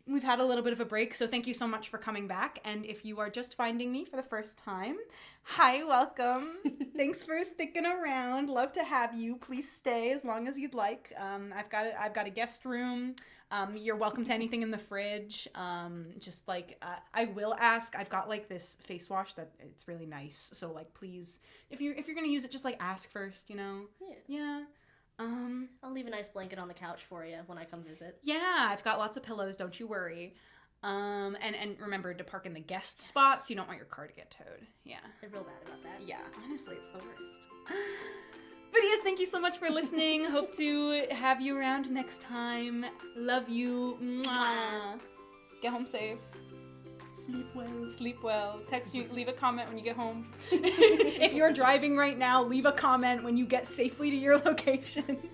we've had a little bit of a break, so thank you so much for coming back. And if you are just finding me for the first time, hi, welcome. Thanks for sticking around. Love to have you. Please stay as long as you'd like. I've got a guest room You're welcome to anything in the fridge. Just like, I will ask, I've got like this face wash that it's really nice. So like, please, if you're going to use it, just like ask first, you know? Yeah. I'll leave a nice blanket on the couch for you when I come visit. Yeah, I've got lots of pillows, don't you worry. And remember to park in the guest spots. You don't want your car to get towed. Yeah. They're real bad about that. Yeah, honestly, it's the worst. But yes, thank you so much for listening. Hope to have you around next time. Love you. Mwah. Get home safe. Sleep well. Sleep well. Text you. Leave a comment when you get home. If you're driving right now, leave a comment when you get safely to your location.